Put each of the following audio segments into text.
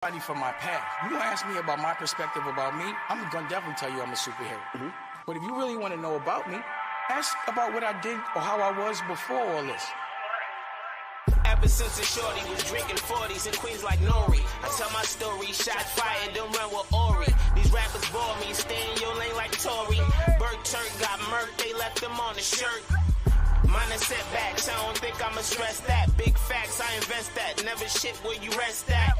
From my past. You ask me about my perspective about me, I'm gonna definitely tell you I'm a superhero. But if you really want to know about me, ask about what I did or how I was before all this. Ever since a shorty was drinking 40s in Queens like Nori, I tell my story, shot fired, don't run with Ori. These rappers bore me, stay in your lane like Tory. Bert Turk got murked, they left them on the shirt. Minor setbacks, I don't think I'ma stress that. Big facts, I invest that, never shit where you rest at.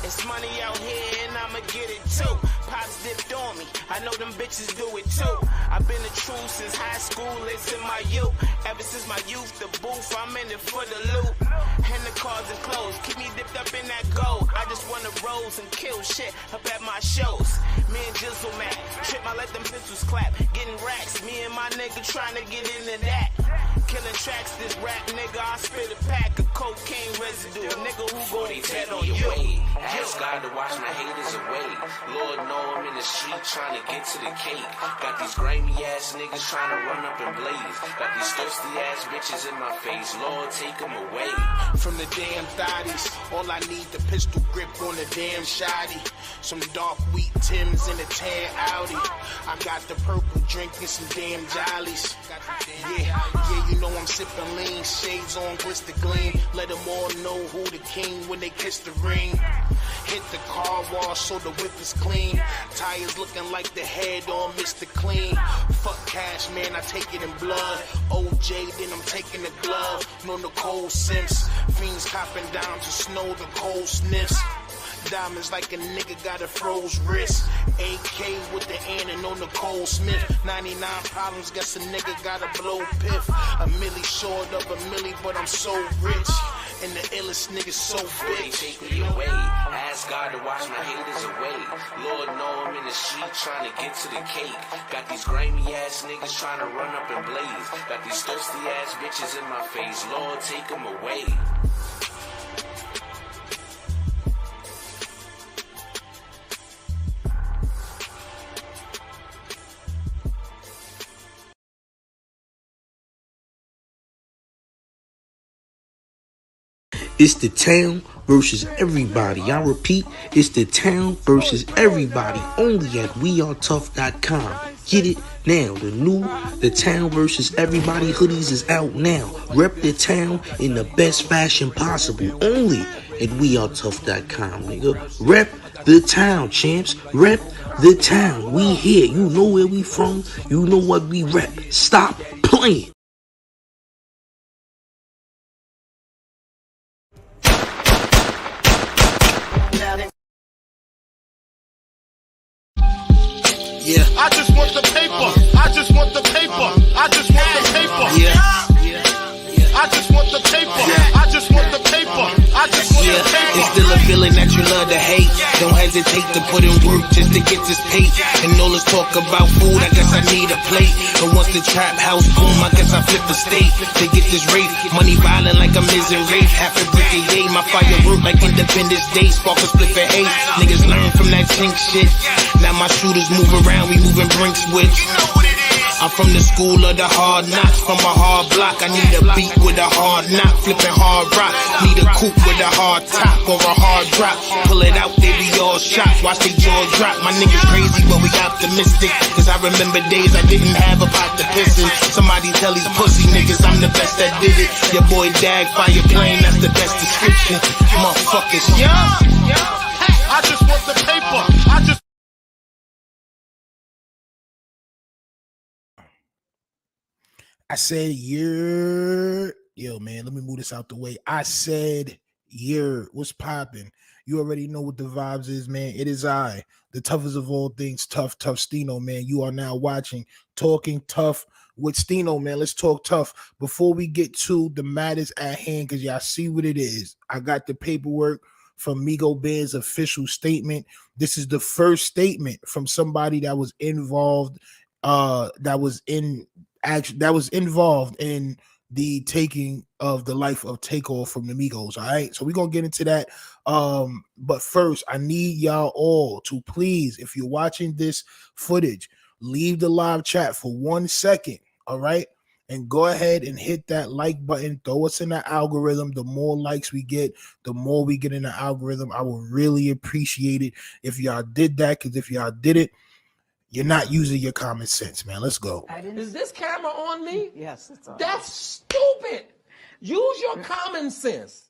It's money out here and I'ma get it too. Pops dipped on me, I know them bitches do it too. I've been a true since high school, it's in my youth. Ever since my youth, the booth, I'm in it for the loot. And the cars and clothes, keep me dipped up in that gold. I just wanna rose and kill shit up at my shows. Me and Jizzle Mac, trip, I let them pistols clap. Getting racks, me and my nigga trying to get into that. Killing tracks, this rap nigga, I spit a pack of cocaine residue. Nigga who go dead on you. Ask God to wash my haters away. Lord know I'm in the street trying to get to the cake. Got these grimy ass niggas trying to run up and blaze. Got these thirsty ass bitches in my face. Lord, take them away. From the damn thotties, all I need the pistol grip on the damn shotty. Some dark wheat Timbs and a tan Audi. I got the purple drink and some damn jollies. Yeah, you know I'm sipping lean. Shades on, glister gleam. Let them all know who the king when they kiss the ring. Hit the car wash so the whip is clean. Tires looking like the head on Mr. Clean. Fuck cash, man, I take it in blood. OJ, then I'm taking the glove. No Nicole Sims. Fiends copping down to snow, the cold sniffs. Diamonds like a nigga got a froze wrist. AK with the N and no Nicole Smith. 99 problems, guess a nigga gotta blow piff. A milli short of a milli, but I'm so rich. And the illest nigga so big. Take me away. Ask God to wash my haters away. Lord know I'm in the street trying to get to the cake. Got these grimy ass niggas trying to run up and blaze. Got these thirsty ass bitches in my face. Lord, take them away. It's the town versus everybody. I repeat, it's the town versus everybody. Only at wearetough.com. Get it now. The town versus everybody hoodies is out now. Rep the town in the best fashion possible. Only at wearetough.com, nigga. Rep the town, champs. Rep the town. We here. You know where we from. You know what we rep. Stop playing. Yeah. I just want the paper. I just want the paper. I just want the paper. Yeah. I just want the paper. I just want the paper. I just want the paper. It's still a feeling that you love to hate. Don't hesitate to put in work just to get this pay. And all this talk about food, I guess I need a plate. But once the trap house boom, I guess I flip the state to get this rape. Money violent like I'm in rape. Half a brick a day, my firework like Independence Day. Spark a split for 8. Niggas learn from that sink shit. Now my shooters move around, we moving brinks with. I'm from the school of the hard knocks, from a hard block. I need a beat with a hard knock, flipping hard rock. Need a coupe with a hard top or a hard drop. Pull it out, they be all shocked, watch they jaw drop. My niggas crazy, but we optimistic. Cause I remember days I didn't have a pot to piss in. Somebody tell these pussy niggas I'm the best that did it. Your boy Dag, fire plane, that's the best description. Motherfuckers, I just want the paper. I just said, yo, man, let me move this out the way. I said, what's popping? You already know what the vibes is, man. It is I, the toughest of all things, tough Stino, man. You are now watching Talking Tough with Stino, man. Let's talk tough. Before we get to the matters at hand, because y'all see what it is. I got the paperwork from Migo Band's official statement. This is the first statement from somebody that was involved, that was involved in the taking of the life of Takeoff from the Migos. All right, so we're gonna get into that. But first, I need y'all all to please, if you're watching this footage, leave the live chat for 1 second. All right, and go ahead and hit that like button. Throw us in the algorithm. The more likes we get, the more we get in the algorithm. I will really appreciate it if y'all did that, because if y'all did it, you're not using your common sense, man. Let's go. Is this camera on me? Yes, it's on. That's stupid. Use your common sense.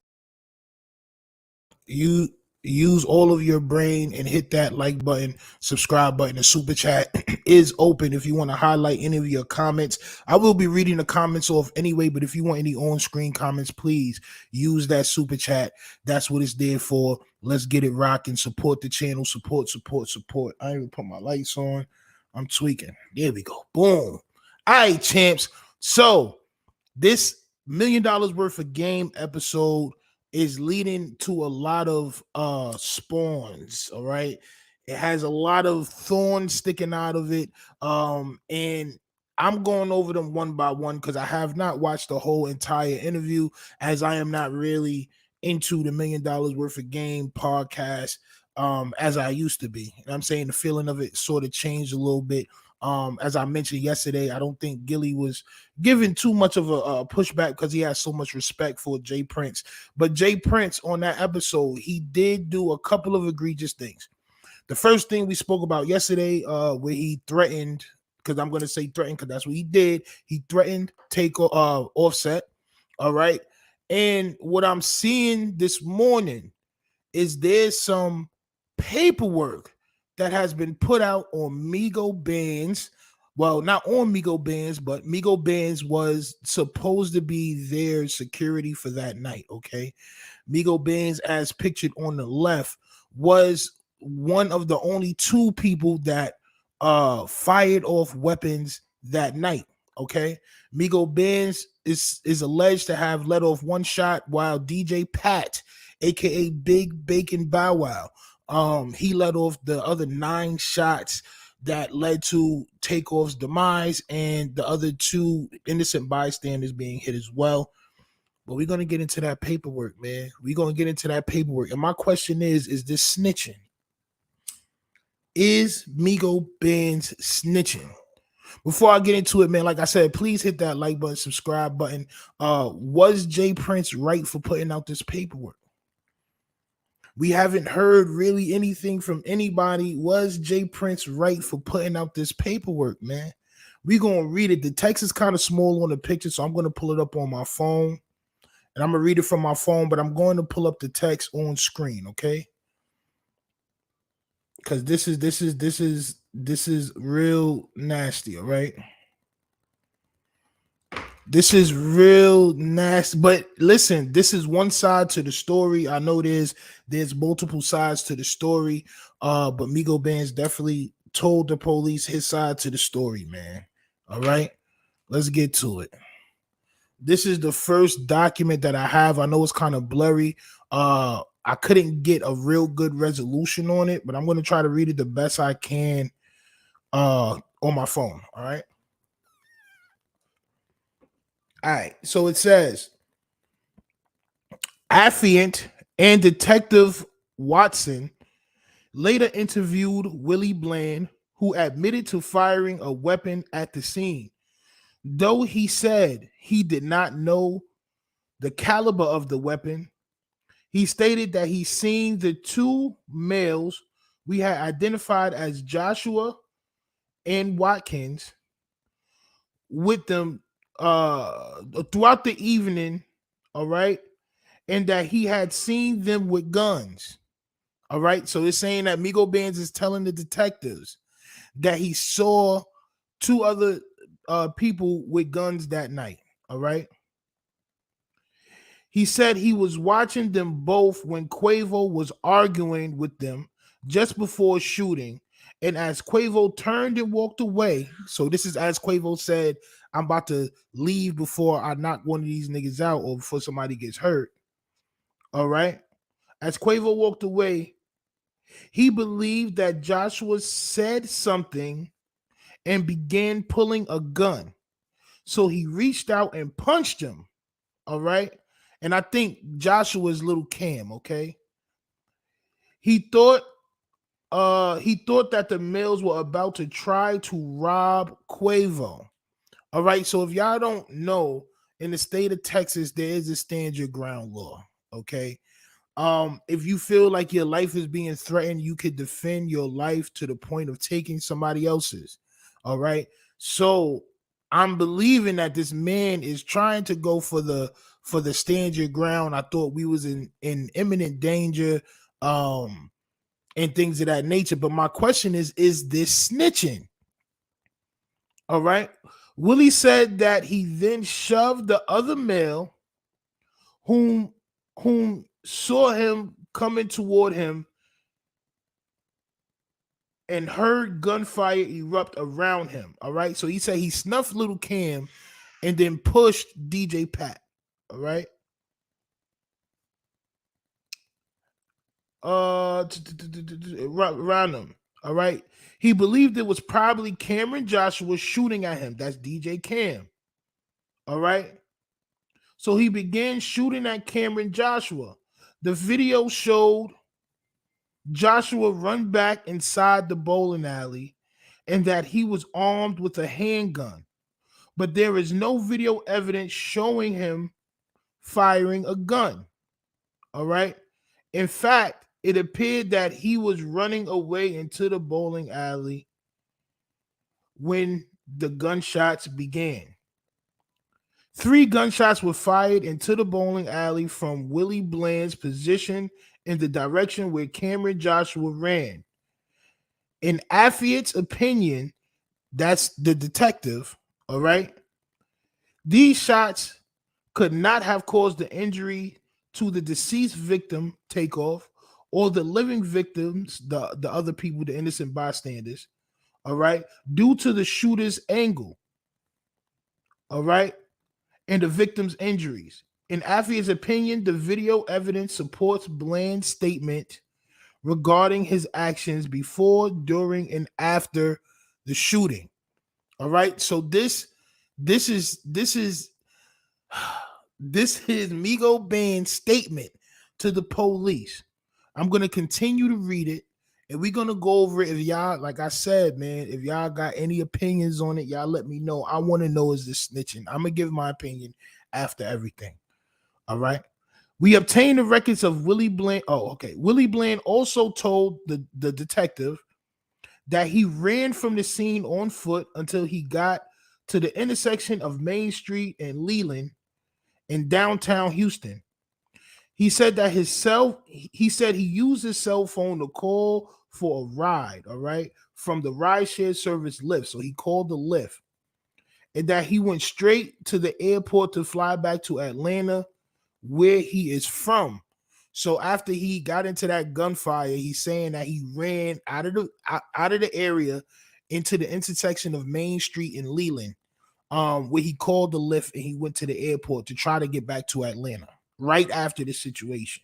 You use all of your brain and hit that like button, subscribe button. The super chat is open if you want to highlight any of your comments. I will be reading the comments off anyway, but if you want any on-screen comments, please use that super chat. That's what it's there for. Let's get it rocking. Support the channel. Support. I ain't even put my lights on. I'm tweaking. There we go. Boom. All right, champs. So this $1 million worth of game episode is leading to a lot of spawns. All right, it has a lot of thorns sticking out of it, and I'm going over them one by one because I have not watched the whole entire interview, as I am not really into the $1 million worth of game podcast as I used to be. And I'm saying the feeling of it sort of changed a little bit. As I mentioned yesterday, I don't think Gilly was given too much of a pushback because he has so much respect for Jay Prince. But Jay Prince on that episode, he did do a couple of egregious things. The first thing we spoke about yesterday, where he threatened, because I'm going to say threatened because that's what he did. He threatened Offset. All right. And what I'm seeing this morning is there's some paperwork that has been put out on Migo Bands. Well, not on Migo Bands, but Migo Bands was supposed to be their security for that night, okay? Migo Bands, as pictured on the left, was one of the only two people that fired off weapons that night, okay? Migo Bands is alleged to have let off one shot, while DJ Pat, aka Big Bacon Bow Wow, he let off the other 9 shots that led to Takeoff's demise, and the other 2 innocent bystanders being hit as well. But we're going to get into that paperwork, man. We're going to get into that paperwork. And my question is this snitching? Is Migo Bands snitching? Before I get into it, man, like I said, please hit that like button, subscribe button. Was Jay Prince right for putting out this paperwork? We haven't heard really anything from anybody. Was Jay Prince right for putting out this paperwork, man? We're going to read it. The text is kind of small on the picture, so I'm going to pull it up on my phone. And I'm going to read it from my phone, but I'm going to pull up the text on screen, okay? Because this is real nasty, all right? This is real nasty. But listen, this is one side to the story. I know there's multiple sides to the story. But Migo Bands definitely told the police his side to the story, man. All right, let's get to it. This is the first document that I have. I know it's kind of blurry. I couldn't get a real good resolution on it, but I'm going to try to read it the best I can on my phone. All right. All right, so it says, Affiant and Detective Watson later interviewed Willie Bland, who admitted to firing a weapon at the scene. Though he said he did not know the caliber of the weapon, he stated that he seen the 2 males we had identified as Joshua and Watkins with them throughout the evening, all right, and that he had seen them with guns, all right. So it's saying that Migo Bands is telling the detectives that he saw 2 other people with guns that night, all right. He said he was watching them both when Quavo was arguing with them just before shooting, and as Quavo turned and walked away, so this is as Quavo said, I'm about to leave before I knock one of these niggas out or before somebody gets hurt. All right. As Quavo walked away, he believed that Joshua said something and began pulling a gun. So he reached out and punched him. All right. And I think Joshua's little Cam, okay? He thought that the males were about to try to rob Quavo. All right. So if y'all don't know, in the state of Texas, there is a stand your ground law. Okay. If you feel like your life is being threatened, you could defend your life to the point of taking somebody else's. All right. So I'm believing that this man is trying to go for the stand your ground. I thought we was in imminent danger, and things of that nature. But my question is this snitching? All right. Willie said that he then shoved the other male whom saw him coming toward him and heard gunfire erupt around him. All right. So he said he snuffed little Cam and then pushed DJ Pat. All right. Around him. All right. He believed it was probably Cameron Joshua shooting at him. That's DJ Cam. All right. So he began shooting at Cameron Joshua. The video showed Joshua run back inside the bowling alley and that he was armed with a handgun. But there is no video evidence showing him firing a gun. All right. In fact, it appeared that he was running away into the bowling alley when the gunshots began. 3 gunshots were fired into the bowling alley from Willie Bland's position in the direction where Cameron Joshua ran. In Affiat's opinion, that's the detective, all right, these shots could not have caused the injury to the deceased victim, Takeoff, or the living victims, the other people, the innocent bystanders, all right, due to the shooter's angle, all right, and the victim's injuries. In Affia's opinion, the video evidence supports Bland's statement regarding his actions before, during, and after the shooting. All right. So this is Migo Band's statement to the police. I'm gonna continue to read it, and we're gonna go over it. If y'all, like I said, man, if y'all got any opinions on it, y'all let me know. I want to know, is this snitching? I'm gonna give my opinion after everything. All right. We obtained the records of Willie Bland. Oh, okay. Willie Bland also told the detective that he ran from the scene on foot until he got to the intersection of Main Street and Leland in downtown Houston. He said that he said he used his cell phone to call for a ride, all right, from the ride share service Lyft. So he called the Lyft, and that he went straight to the airport to fly back to Atlanta, where he is from. So after he got into that gunfire, he's saying that he ran out of the area into the intersection of Main Street and Leland, where he called the Lyft and he went to the airport to try to get back to Atlanta right after the situation.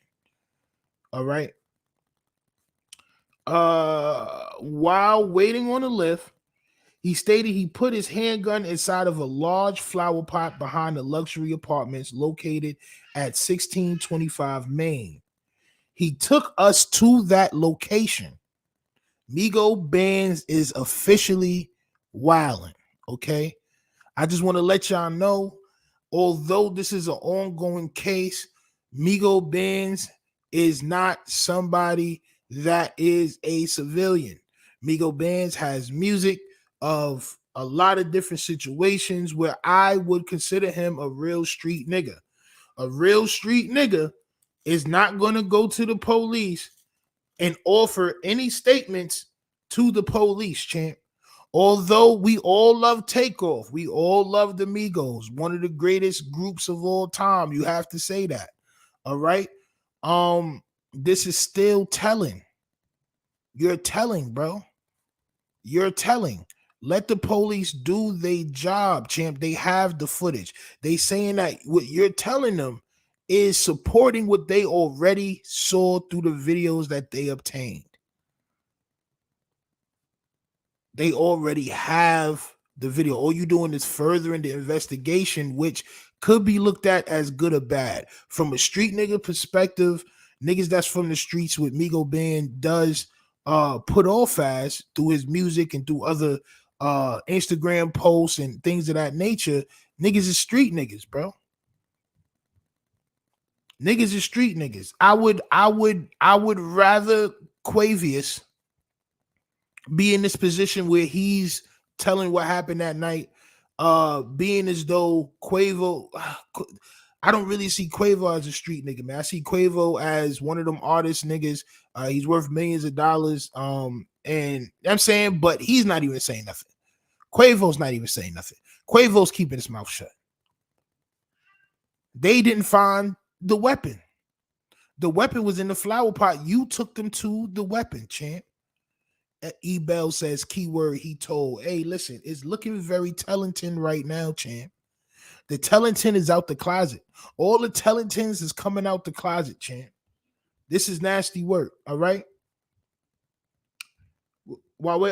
All right. While waiting on the Lyft, he stated he put his handgun inside of a large flower pot behind the luxury apartments located at 1625 Main. He took us to that location. Migo Bands is officially wilding. Okay. I just want to let y'all know, although this is an ongoing case, Migo Bands is not somebody that is a civilian. Migo Bands has music of a lot of different situations where I would consider him a real street nigga. A real street nigga is not going to go to the police and offer any statements to the police, champ. Although we all love Takeoff, we all love the Migos, one of the greatest groups of all time. You have to say that. All right. This is still telling. You're telling, bro. You're telling. Let the police do their job, champ. They have the footage. They saying that what you're telling them is supporting what they already saw through the videos that they obtained. They already have the video. All you're doing is furthering the investigation, which could be looked at as good or bad. From a street nigga perspective, niggas that's from the streets with Migo Band does put off as through his music and through other Instagram posts and things of that nature. Niggas is street niggas, bro. Niggas is street niggas. I would rather Quavius be in this position where he's telling what happened that night, being as though Quavo, I don't really see Quavo as a street nigga, man. I see Quavo as one of them artist niggas. He's worth millions of dollars. And I'm saying, but he's not even saying nothing. Quavo's not even saying nothing. Quavo's keeping his mouth shut. They didn't find the weapon. The weapon was in the flower pot. You took them to the weapon, champ. Ebel says, keyword he told. Hey, listen, it's looking very Tellington right now, champ. The Tellington is out the closet. All the Tellingtons is coming out the closet, champ. This is nasty work, all right? While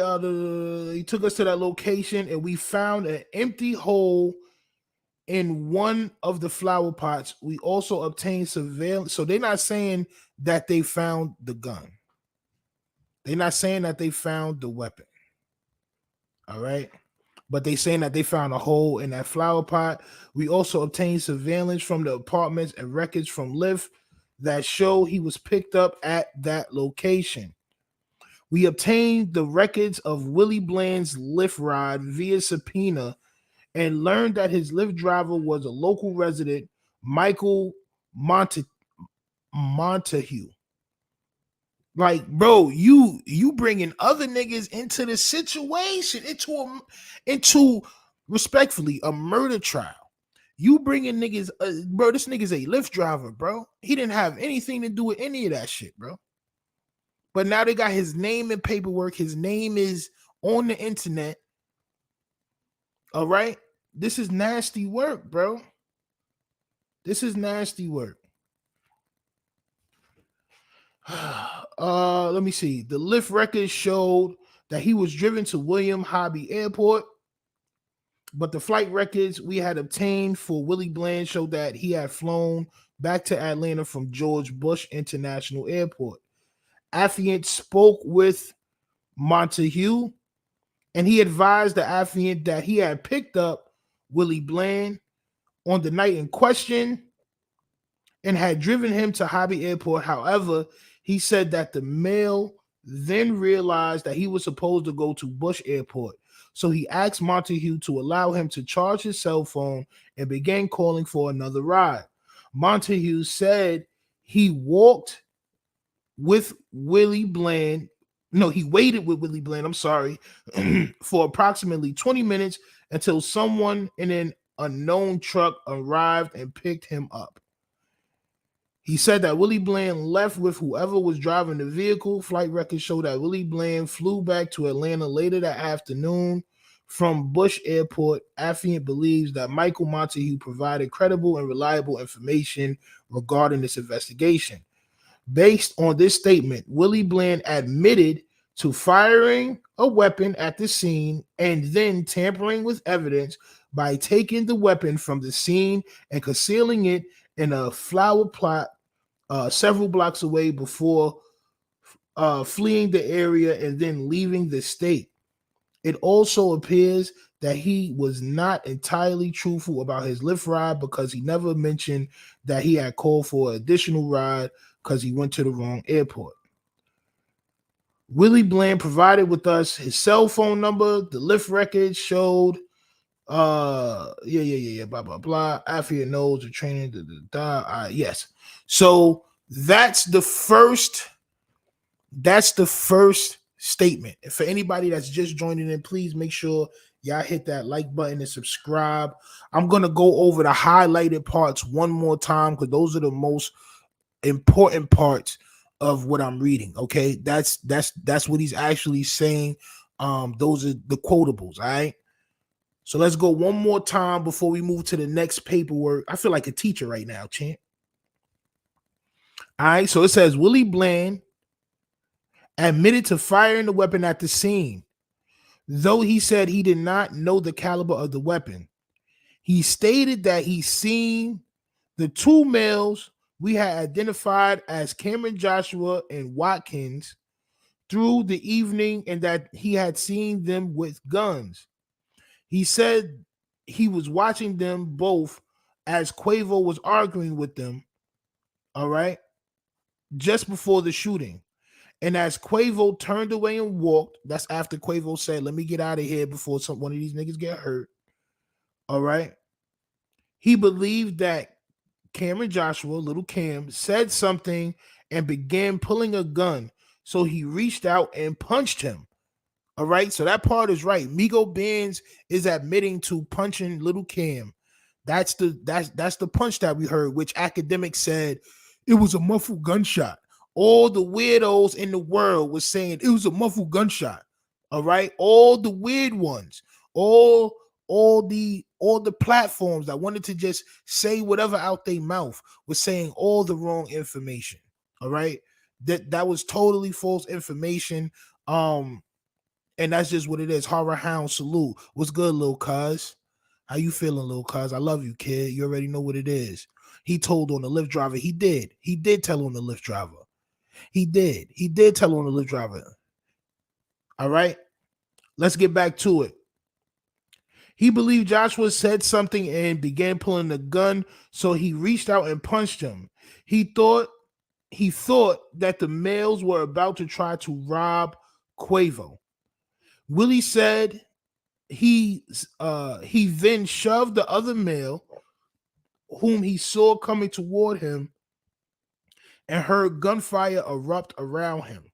he took us to that location and we found an empty hole in one of the flower pots. We also obtained surveillance. So they're not saying that they found the gun. They're not saying that they found the weapon. All right. But they saying that they found a hole in that flower pot. We also obtained surveillance from the apartments and records from Lyft that show he was picked up at that location. We obtained the records of Willie Bland's Lyft ride via subpoena and learned that his Lyft driver was a local resident, Michael Montague. Like, bro, you bringing other niggas into the situation, into respectfully a murder trial. You bringing niggas, bro. This nigga's a Lyft driver, bro. He didn't have anything to do with any of that shit, bro. But now they got his name in paperwork. His name is on the internet. All right. This is nasty work, bro. This is nasty work. Let me see. The Lyft records showed that he was driven to William Hobby Airport, but the flight records we had obtained for Willie Bland showed that he had flown back to Atlanta from George Bush International Airport. Affiant spoke with Montague, and he advised the affiant that he had picked up Willie Bland on the night in question and had driven him to Hobby Airport. However, he said that the male then realized that he was supposed to go to Bush Airport. So he asked Montague to allow him to charge his cell phone and began calling for another ride. Montague said he walked with Willie Bland. No, he waited with Willie Bland, I'm sorry, for approximately 20 minutes until someone in an unknown truck arrived and picked him up. He said that Willie Bland left with whoever was driving the vehicle. Flight records show that Willie Bland flew back to Atlanta later that afternoon from Bush Airport. Affiant believes that Michael Montague provided credible and reliable information regarding this investigation. Based on this statement, Willie Bland admitted to firing a weapon at the scene and then tampering with evidence by taking the weapon from the scene and concealing it in a flower plot several blocks away before fleeing the area and then leaving the state. It also appears that he was not entirely truthful about his Lyft ride because he never mentioned that he had called for an additional ride because he went to the wrong airport. Willie Bland provided with us his cell phone number. The Lyft records showed blah blah blah. Afia knows the training. Yes. So that's the first statement. And for anybody that's just joining in, please make sure y'all hit that like button and subscribe. I'm gonna go over the highlighted parts one more time because those are the most important parts of what I'm reading. Okay, that's what he's actually saying. Those are the quotables. All right. So let's go one more time before we move to the next paperwork. I feel like a teacher right now, champ. All right. So it says Willie Bland admitted to firing the weapon at the scene, though he said he did not know the caliber of the weapon. He stated that he seen the two males we had identified as Cameron Joshua and Watkins through the evening and that he had seen them with guns. He said he was watching them both as Quavo was arguing with them, all right, just before the shooting. And as Quavo turned away and walked, that's after Quavo said, "Let me get out of here before one of these niggas get hurt." All right. He believed that Cameron Joshua, little Cam, said something and began pulling a gun. So he reached out and punched him. All right. So that part is right. Migo Benz is admitting to punching little Cam. That's the punch that we heard, which academics said it was a muffled gunshot. All the weirdos in the world was saying it was a muffled gunshot. All right. All the weird ones, all the platforms that wanted to just say whatever out their mouth was saying all the wrong information. All right. That was totally false information. And that's just what it is. Horror Hound salute. What's good, little cuz? How you feeling, little cuz? I love you, kid. You already know what it is. He told on the Lyft driver. He did. He did tell on the Lyft driver. He did. He did tell on the Lyft driver. All right. Let's get back to it. He believed Joshua said something and began pulling the gun, so he reached out and punched him. He thought that the males were about to try to rob Quavo. Willie said he then shoved the other male whom he saw coming toward him and heard gunfire erupt around him.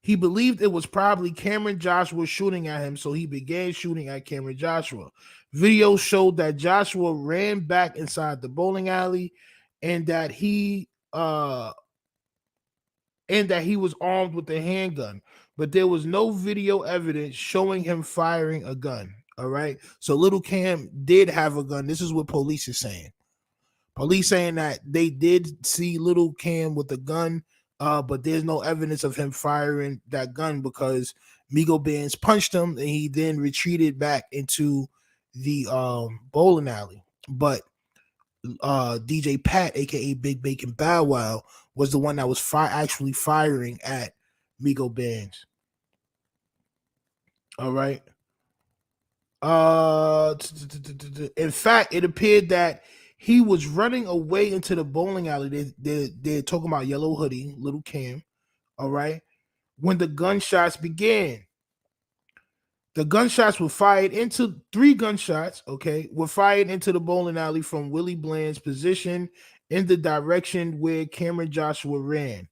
He believed it was probably Cameron Joshua shooting at him, so he began shooting at Cameron Joshua. Video showed that Joshua ran back inside the bowling alley and that he was armed with a handgun, but there was no video evidence showing him firing a gun. All right. So little Cam did have a gun. This is what police is saying. Police saying that they did see little Cam with a gun, but there's no evidence of him firing that gun because Migo Benz punched him and he then retreated back into the bowling alley. But DJ Pat, aka Big Bacon Bow Wow, was the one that was actually firing at Migo Benz. All right. In fact, it appeared that he was running away into the bowling alley. They're talking about Yellow Hoodie, little Cam. All right. When the gunshots began, the gunshots were fired into 3 gunshots. Okay, were fired into the bowling alley from Willie Bland's position in the direction where Cameron Joshua ran.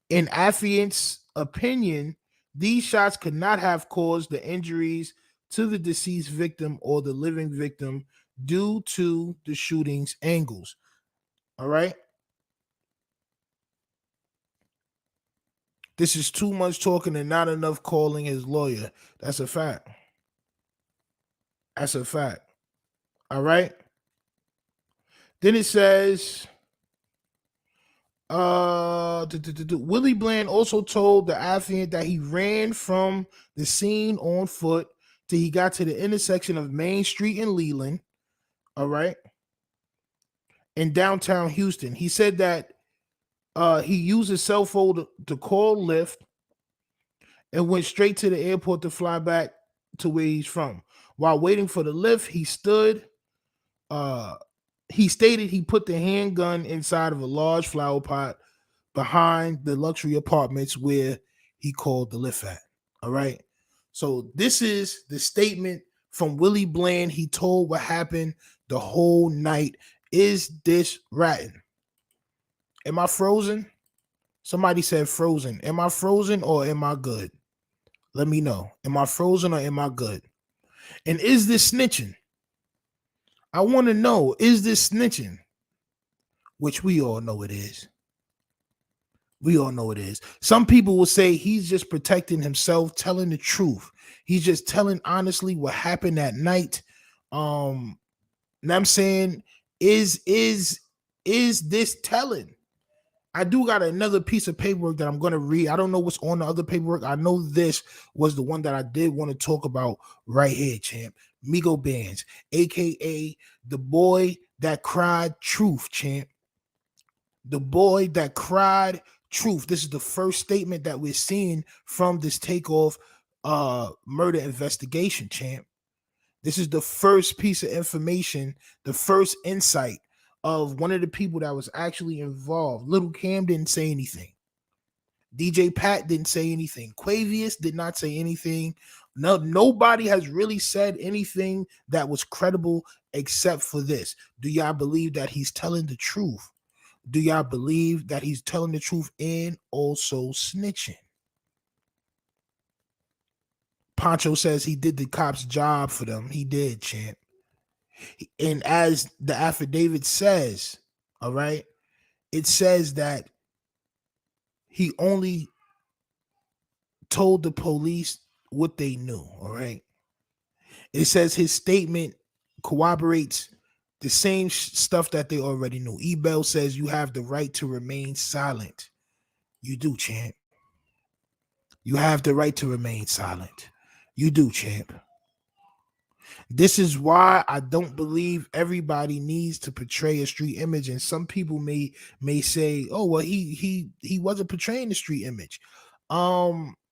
In Affiant's opinion, these shots could not have caused the injuries to the deceased victim or the living victim due to the shooting's angles. All right. This is too much talking and not enough calling his lawyer. That's a fact. That's a fact. All right. Then it says, Willie Bland also told the affiant that he ran from the scene on foot till he got to the intersection of Main Street and Leland. All right. In downtown Houston. He said that he used his cell phone to call Lyft and went straight to the airport to fly back to where he's from. While waiting for the Lyft, he stated he put the handgun inside of a large flower pot behind the luxury apartments where he called the Lyft at. All right. So this is the statement from Willie Bland. He told what happened the whole night. Is this ratting? Am I frozen? Somebody said frozen. Am I frozen or am I good? Let me know. Am I frozen or am I good? And is this snitching? I want to know, is this snitching? Which we all know it is. We all know it is. Some people will say he's just protecting himself, telling the truth. He's just telling honestly what happened that night. And I'm saying, is this telling? I do got another piece of paperwork that I'm going to read. I don't know what's on the other paperwork. I know this was the one that I did want to talk about right here, champ. Migo Benz, a.k.a. the boy that cried truth, champ. The boy that cried truth. This is the first statement that we're seeing from this takeoff murder investigation, champ. This is the first piece of information, the first insight of one of the people that was actually involved. Little Cam didn't say anything. DJ Pat didn't say anything. Quavius did not say anything. No, nobody has really said anything that was credible except for this. Do y'all believe that he's telling the truth? Do y'all believe that he's telling the truth and also snitching? Pancho says he did the cop's job for them. He did, champ. And as the affidavit says, all right, it says that he only told the police what they knew, all right? It says his statement corroborates the same stuff that they already knew. Ebel says you have the right to remain silent. You do, champ. You have the right to remain silent. You do, champ. This is why I don't believe everybody needs to portray a street image. And some people may say, "Oh, well, he wasn't portraying the street image."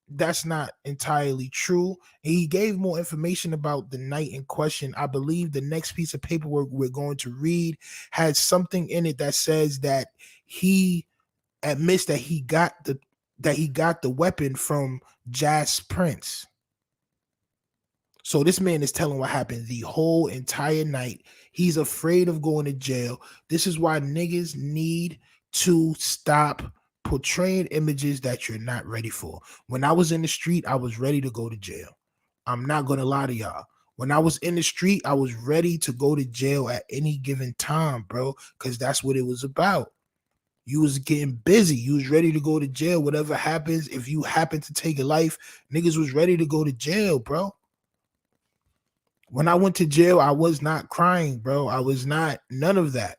That's not entirely true. And he gave more information about the night in question. I believe the next piece of paperwork we're going to read has something in it that says that he admits that he got the weapon from Jazz Prince. So this man is telling what happened the whole entire night. He's afraid of going to jail. This is why niggas need to stop portraying images that you're not ready for. When I was in the street, I was ready to go to jail. I'm not going to lie to y'all. When I was in the street, I was ready to go to jail at any given time, bro, because that's what it was about. You was getting busy. You was ready to go to jail. Whatever happens, if you happen to take a life, niggas was ready to go to jail, bro. When I went to jail, I was not crying, bro. I was not none of that.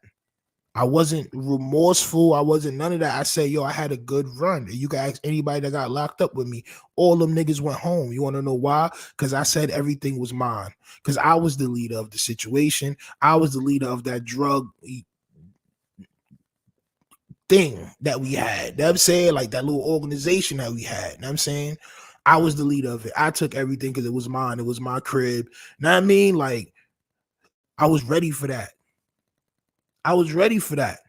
I wasn't remorseful. I wasn't none of that. I said, yo, I had a good run. You can ask anybody that got locked up with me. All them niggas went home. You want to know why? Because I said everything was mine. Because I was the leader of the situation. I was the leader of that drug thing that we had. You know what I'm saying? Like that little organization that we had. You know what I'm saying? I was the leader of it. I took everything because it was mine. It was my crib. You know what I mean? Like, I was ready for that. I was ready for that.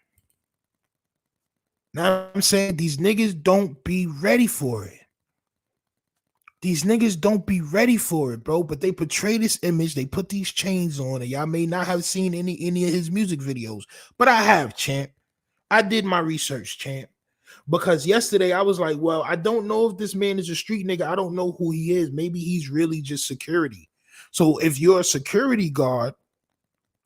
Now I'm saying these niggas don't be ready for it. These niggas don't be ready for it, bro. But they portray this image. They put these chains on, and y'all may not have seen any of his music videos, but I have, champ. I did my research, champ. Because yesterday I was like, well, I don't know if this man is a street nigga. I don't know who he is. Maybe he's really just security. So if you're a security guard,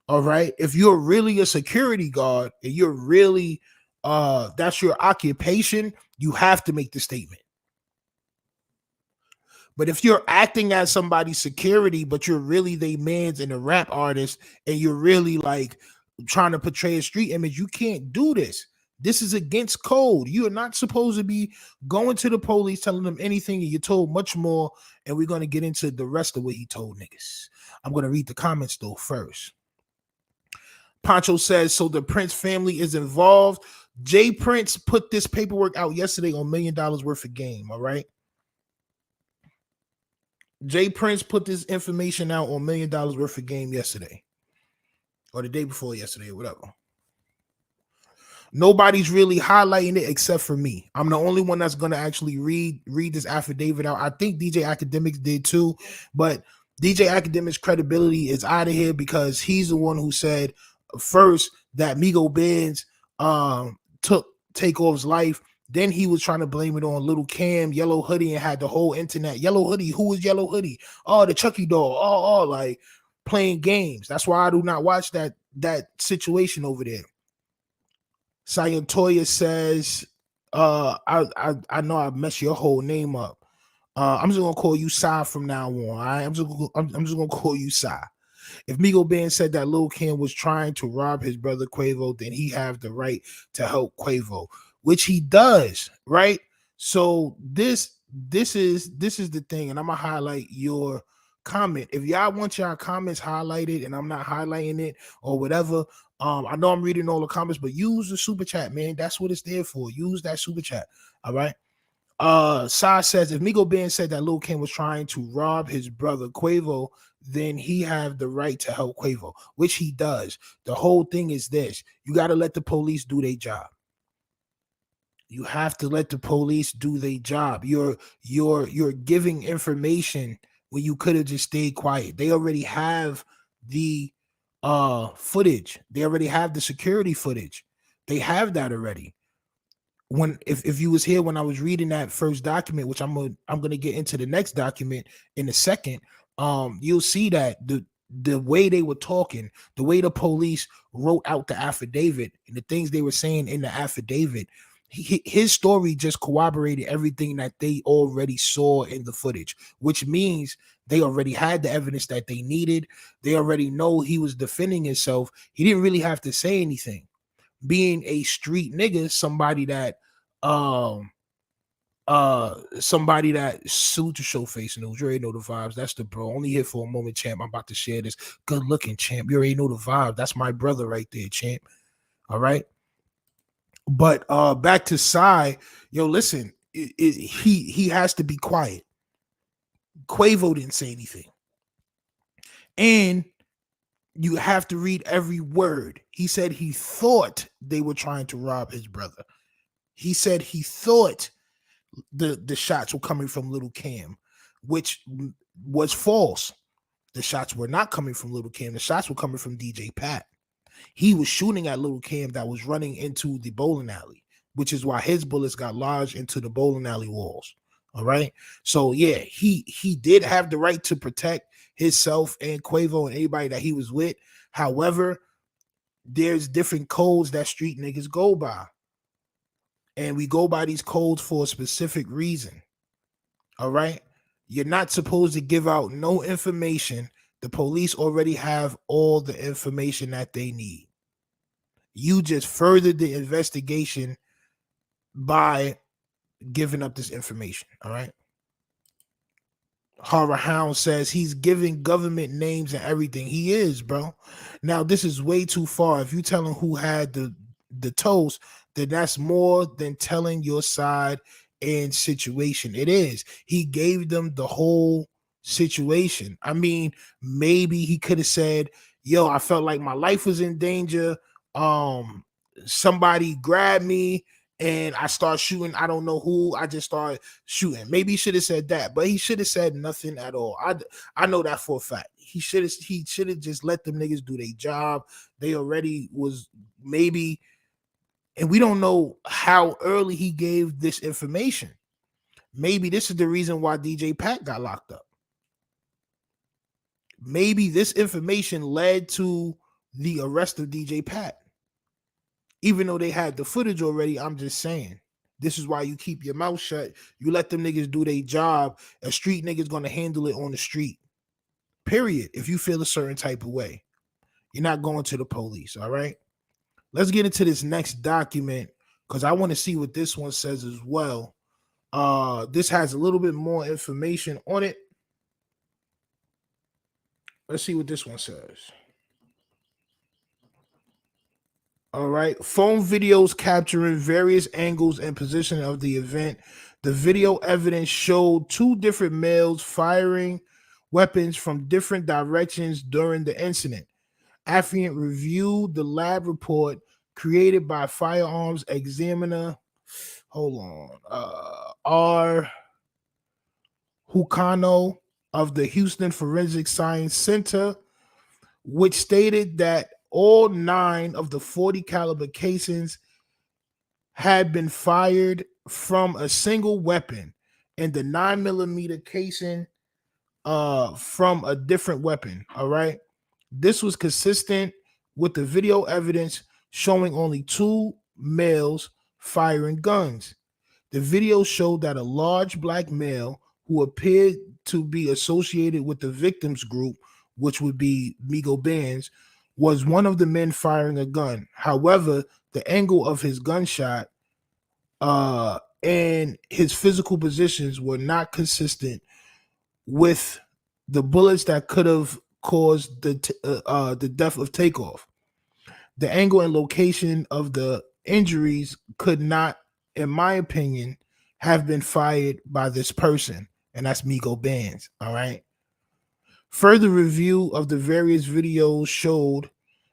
all right, if you're really a security guard and you're really that's your occupation, you have to make the statement. But if you're acting as somebody's security, but you're really they man's and a rap artist, and you're really like trying to portray a street image, you can't do this. This is against code. You are not supposed to be going to the police telling them anything, and you're told much more. And we're going to get into the rest of what he told niggas. I'm going to read the comments though first. Pancho says, so the Prince family is involved. Jay Prince put this paperwork out yesterday on $1 million worth of game. All right. Jay Prince put this information out on $1 million worth of game yesterday, or the day before yesterday, or whatever. Nobody's really highlighting it except for me. I'm the only one that's going to actually read this affidavit out. I think DJ Academics did too, but DJ Academics' credibility is out of here because he's the one who said first that Migo Benz took Takeoff's life. Then he was trying to blame it on Little Cam, Yellow Hoodie, and had the whole internet. Yellow Hoodie, who is Yellow Hoodie? Oh, the Chucky doll. Oh, like playing games. That's why I do not watch that situation over there. Sayantoya says, I know I messed your whole name up. I'm just gonna call you Sai from now on. All right? I'm just gonna call you Sai. If Migo Ben said that Lil Kim was trying to rob his brother Quavo, then he have the right to help Quavo, which he does, right? So this is the thing, and I'm gonna highlight your comment. If y'all want y'all comments highlighted and I'm not highlighting it or whatever, I know I'm reading all the comments, but use the super chat, man. That's what it's there for. Use that super chat. All right. Sai says if Migo Ben said that Lil Kim was trying to rob his brother Quavo, then he have the right to help Quavo, which he does. The whole thing is this: you got to let the police do their job. You have to let the police do their job. You're giving information when you could have just stayed quiet. They already have the footage. They already have the security footage. They have that already. When if you was here when I was reading that first document, which I'm gonna get into the next document in a second, you'll see that the way they were talking, the way the police wrote out the affidavit, and the things they were saying in the affidavit, his story just corroborated everything that they already saw in the footage, which means they already had the evidence that they needed. They already know he was defending himself. He didn't really have to say anything. Being a street nigga, somebody that sued to show face news. You already know the vibes. That's the bro. Only here for a moment, champ. I'm about to share this. Good looking, champ. You already know the vibe. That's my brother right there, champ. All right. But back to Sai. Yo, listen, he has to be quiet. Quavo didn't say anything. And you have to read every word. He said he thought they were trying to rob his brother. He said he thought the shots were coming from Little Cam, which was false. The shots were not coming from Little Cam. The shots were coming from DJ Pat. He was shooting at Little Cam that was running into the bowling alley, which is why his bullets got lodged into the bowling alley walls. All right. So yeah, he did have the right to protect himself and Quavo and anybody that he was with. However, there's different codes that street niggas go by. And we go by these codes for a specific reason. All right. You're not supposed to give out no information. The police already have all the information that they need. You just furthered the investigation by giving up this information. All right. Horror Hound says he's giving government names and everything. He is, bro. Now, this is way too far. If you tell him who had the toast, then that's more than telling your side and situation. It is. He gave them the whole situation. I mean, maybe he could have said, yo, I felt like my life was in danger. Somebody grabbed me and I start shooting. I don't know who. I just started shooting. Maybe he should have said that, but he should have said nothing at all. I know that for a fact. He should have just let them niggas do their job. They already was maybe, and we don't know how early he gave this information. Maybe this is the reason why DJ Pat got locked up. Maybe this information led to the arrest of DJ Pat. Even though they had the footage already, I'm just saying. This is why you keep your mouth shut. You let them niggas do their job. A street nigga's going to handle it on the street. Period. If you feel a certain type of way. You're not going to the police, all right? Let's get into this next document because I want to see what this one says as well. This has a little bit more information on it. Let's see what this one says. All right. Phone videos capturing various angles and position of the event. The video evidence showed two different males firing weapons from different directions during the incident. Affiant reviewed the lab report created by firearms examiner. Hold on. R. Hucano of the Houston Forensic Science Center, which stated that all 9 of the 40 caliber casings had been fired from a single weapon, and the 9mm casing from a different weapon. All right. This was consistent with the video evidence showing only 2 males firing guns. The video showed that a large black male who appeared to be associated with the victims group, which would be Migo Bands, was one of the men firing a gun. However, the angle of his gunshot and his physical positions were not consistent with the bullets that could have caused the death of Takeoff. The angle and location of the injuries could not, in my opinion, have been fired by this person, and that's Migo Bands. All right. Further review of the various videos showed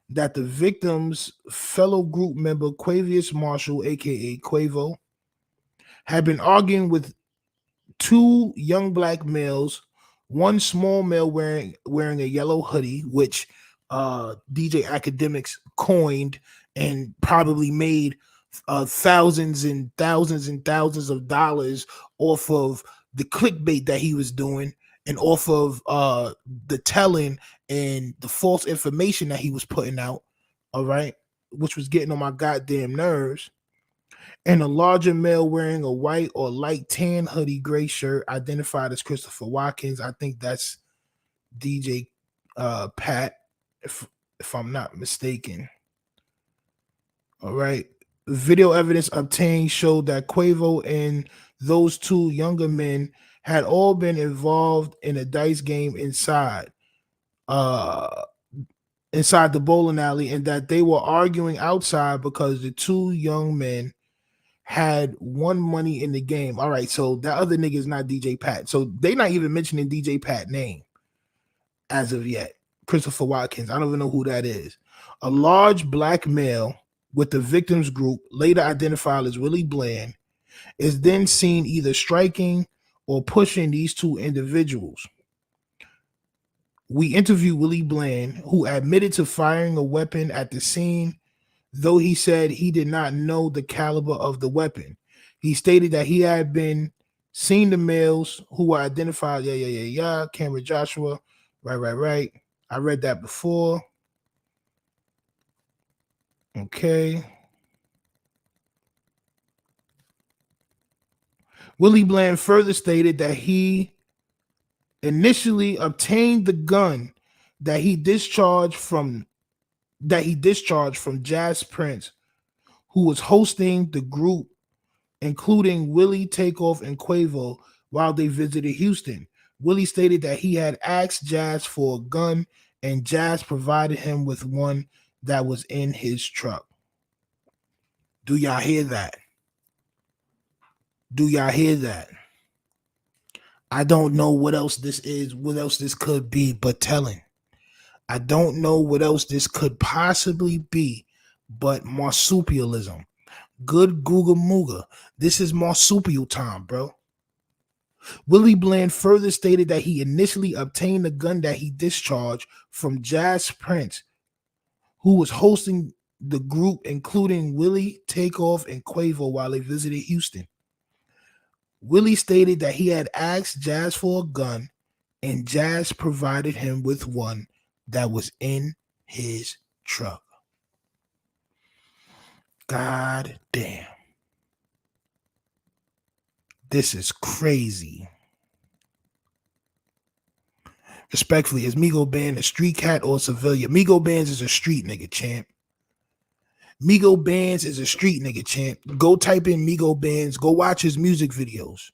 that the victim's fellow group member, Quavius Marshall, aka Quavo, had been arguing with two young black males, one small male wearing a yellow hoodie, which DJ Academics coined and probably made thousands and thousands and thousands of dollars off of the clickbait that he was doing and off of the telling and the false information that he was putting out, all right, which was getting on my goddamn nerves. And a larger male wearing a white or light tan hoodie, gray shirt, identified as Christopher Watkins. I think that's DJ Pat, if I'm not mistaken. All right. Video evidence obtained showed that Quavo and those two younger men had all been involved in a dice game inside the bowling alley, and that they were arguing outside because the two young men had won money in the game. All right, so that other nigga is not DJ Pat. So they not even mentioning DJ Pat name as of yet. Christopher Watkins. I don't even know who that is. A large black male with the victim's group, later identified as Willie Bland, is then seen either striking or pushing these two individuals. We interviewed Willie Bland, who admitted to firing a weapon at the scene, though he said he did not know the caliber of the weapon. He stated that he had been seen the males who were identified, Cameron Joshua, right. I read that before. Okay. Willie Bland further stated that he initially obtained the gun that he discharged from Jazz Prince, who was hosting the group, including Willie, Takeoff, and Quavo, while they visited Houston. Willie stated that he had asked Jazz for a gun, and Jazz provided him with one that was in his truck. Do y'all hear that? Do y'all hear that? I don't know what else this is, what else this could be, but telling. I don't know what else this could possibly be, but marsupialism. Good Googa Mooga. This is marsupial time, bro. Willie Bland further stated that he initially obtained the gun that he discharged from Jazz Prince, who was hosting the group, including Willie, Takeoff, and Quavo, while they visited Houston. Willie stated that he had asked Jazz for a gun, and Jazz provided him with one that was in his truck. God damn. This is crazy. Respectfully, is Migo Band a street cat or a civilian? Migo Bands is a street nigga, champ. Migo Bands is a street nigga, champ. Go type in Migo Bands. Go watch his music videos.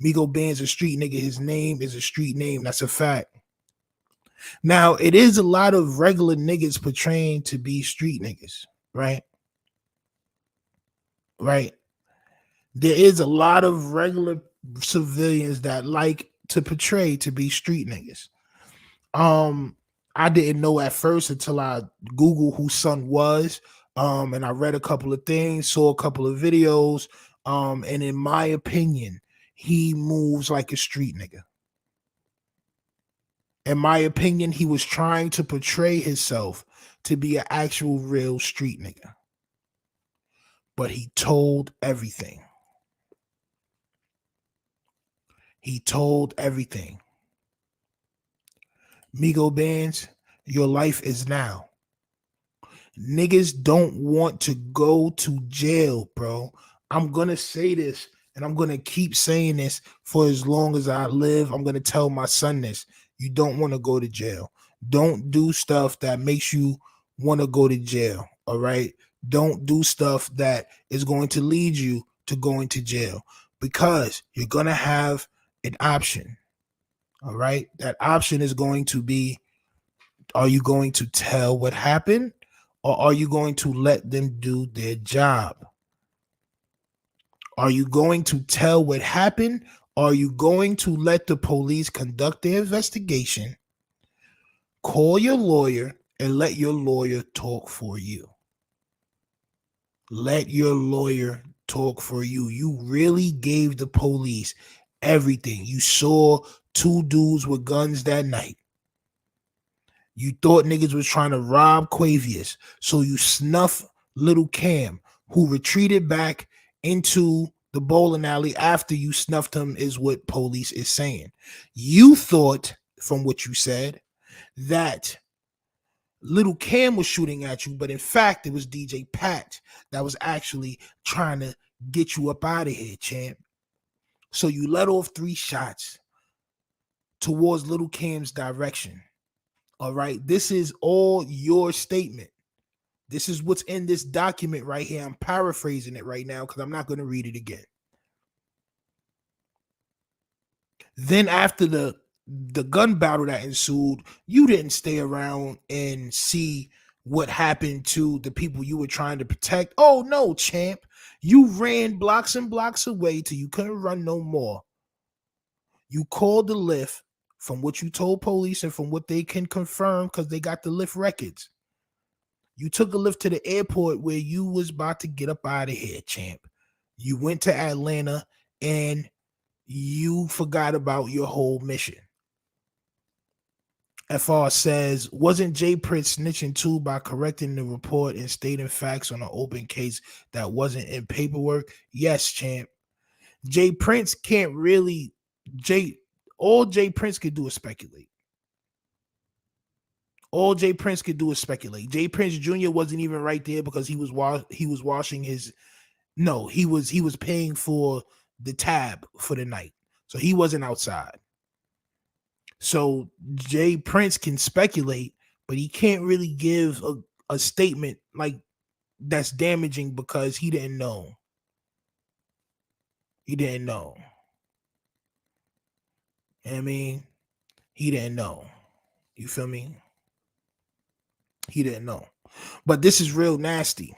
Migo Bands a street nigga. His name is a street name. That's a fact. Now, it is a lot of regular niggas portraying to be street niggas, right? Right. There is a lot of regular civilians that like to portray to be street niggas. I didn't know at first until I Googled who Son was. And I read a couple of things, saw a couple of videos. And in my opinion, he moves like a street nigga. In my opinion, he was trying to portray himself to be an actual real street nigga. But he told everything. He told everything. Migo Bands, your life is now. Niggas don't want to go to jail, bro. I'm going to say this, and I'm going to keep saying this for as long as I live. I'm going to tell my son this. You don't want to go to jail. Don't do stuff that makes you want to go to jail, all right? Don't do stuff that is going to lead you to going to jail, because you're going to have an option, all right? That option is going to be, are you going to tell what happened, or are you going to let them do their job? Are you going to tell what happened? Or are you going to let the police conduct their investigation, call your lawyer, and let your lawyer talk for you? Let your lawyer talk for you. You really gave the police everything. You saw two dudes with guns that night. You thought niggas was trying to rob Quavius. So you snuff little Cam, who retreated back into the bowling alley after you snuffed him, is what police is saying. You thought, from what you said, that little Cam was shooting at you, but in fact, it was DJ Pat that was actually trying to get you up out of here, champ. So you let off 3 shots towards little Cam's direction. All right, this is all your statement. This is what's in this document right here. I'm paraphrasing it right now because I'm not going to read it again. Then after the gun battle that ensued, you didn't stay around and see what happened to the people you were trying to protect. Oh no, champ. You ran blocks and blocks away till you couldn't run no more. You called the lift, from what you told police and from what they can confirm because they got the lift records. You took a lift to the airport where you was about to get up out of here, champ. You went to Atlanta and you forgot about your whole mission. FR says, wasn't Jay Prince snitching too by correcting the report and stating facts on an open case that wasn't in paperwork? Yes, champ. Jay Prince can't really, all Jay Prince could do is speculate. All Jay Prince could do is speculate. Jay Prince Jr. wasn't even right there because he was washing his, no, he was paying for the tab for the night. So he wasn't outside. So Jay Prince can speculate, but he can't really give a statement like that's damaging because he didn't know. He didn't know. I mean, he didn't know. You feel me? He didn't know. But this is real nasty.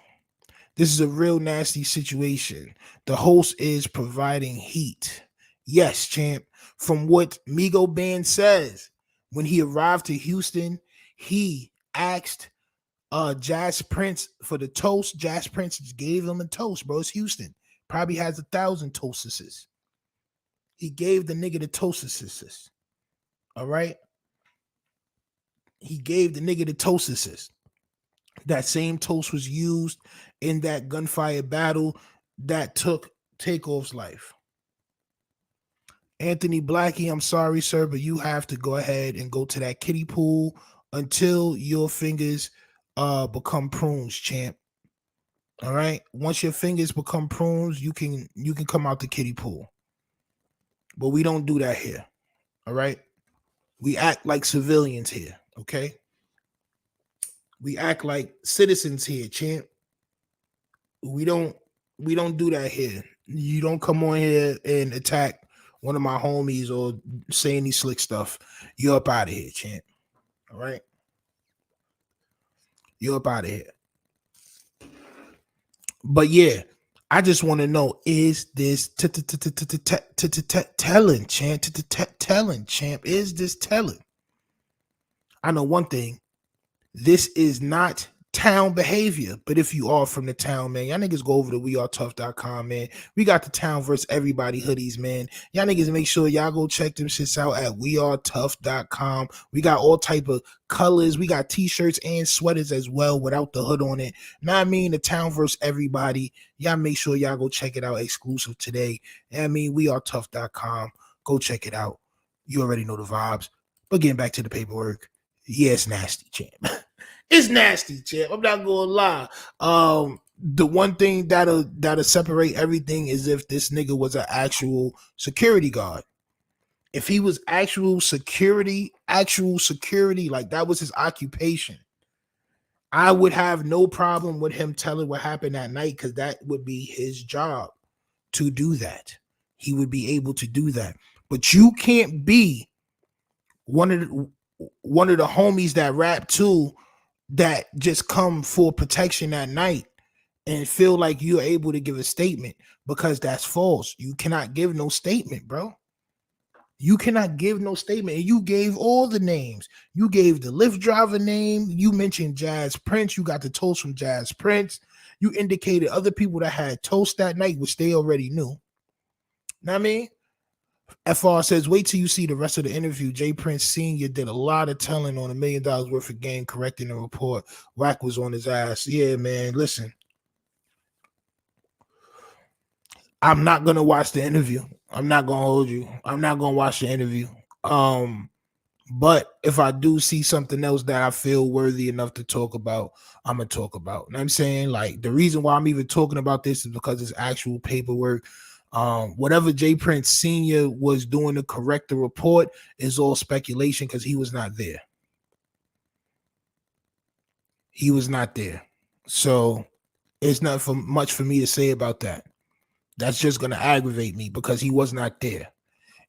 This is a real nasty situation. The host is providing heat. Yes, champ. From what Migo Band says, when he arrived to Houston, he asked Jazz Prince for the toast. Jazz Prince just gave him a toast, bro. It's Houston. Probably has 1,000 toastesses. He gave the nigga the toastesses. All right? He gave the nigga the toastesses. That same toast was used in that gunfire battle that took Takeoff's life. Anthony Blackie, I'm sorry, sir, but you have to go ahead and go to that kiddie pool until your fingers become prunes, champ. All right. Once your fingers become prunes, you can come out the kiddie pool. But we don't do that here. All right. We act like civilians here. Okay. We act like citizens here, champ. We don't do that here. You don't come on here and attack one of my homies or say any slick stuff. You're up out of here, champ. All right. You're up out of here. But yeah, I just want to know, is this telling, champ? Telling, champ? Is this telling? I know one thing. This is not town behavior, but if you are from the town, man, y'all niggas go over to wearetough.com, man. We got the town versus everybody hoodies, man. Y'all niggas make sure y'all go check them shits out at wearetough.com. We got all type of colors. We got t-shirts and sweaters as well without the hood on it. Now I mean, the town versus everybody. Y'all make sure y'all go check it out exclusive today. I mean, wearetough.com. Go check it out. You already know the vibes. But getting back to the paperwork, yeah, it's nasty, champ. It's nasty, champ. I'm not gonna lie. The one thing that'll separate everything is if this nigga was an actual security guard. If he was actual security, like that was his occupation, I would have no problem with him telling what happened that night because that would be his job to do that. He would be able to do that. But you can't be one of the homies that rap too that just come for protection at night and feel like you're able to give a statement, because that's false. You cannot give no statement, bro. You cannot give no statement. And you gave all the names. You gave the Lyft driver name. You mentioned Jazz Prince. You got the toast from Jazz Prince. You indicated other people that had toast that night, which they already knew. Know what I mean? FR says, wait till you see the rest of the interview. Jay Prince Sr. did a lot of telling on $1 million worth of game, correcting the report. Wack was on his ass. Yeah, man. Listen, I'm not gonna watch the interview. I'm not gonna hold you. I'm not gonna watch the interview. But if I do see something else that I feel worthy enough to talk about, I'm gonna talk about. You know what I'm saying? Like, the reason why I'm even talking about this is because it's actual paperwork. Whatever Jay Prince Sr. was doing to correct the report is all speculation, because he was not there. He was not there. So it's not much for me to say about that. That's just gonna aggravate me because he was not there.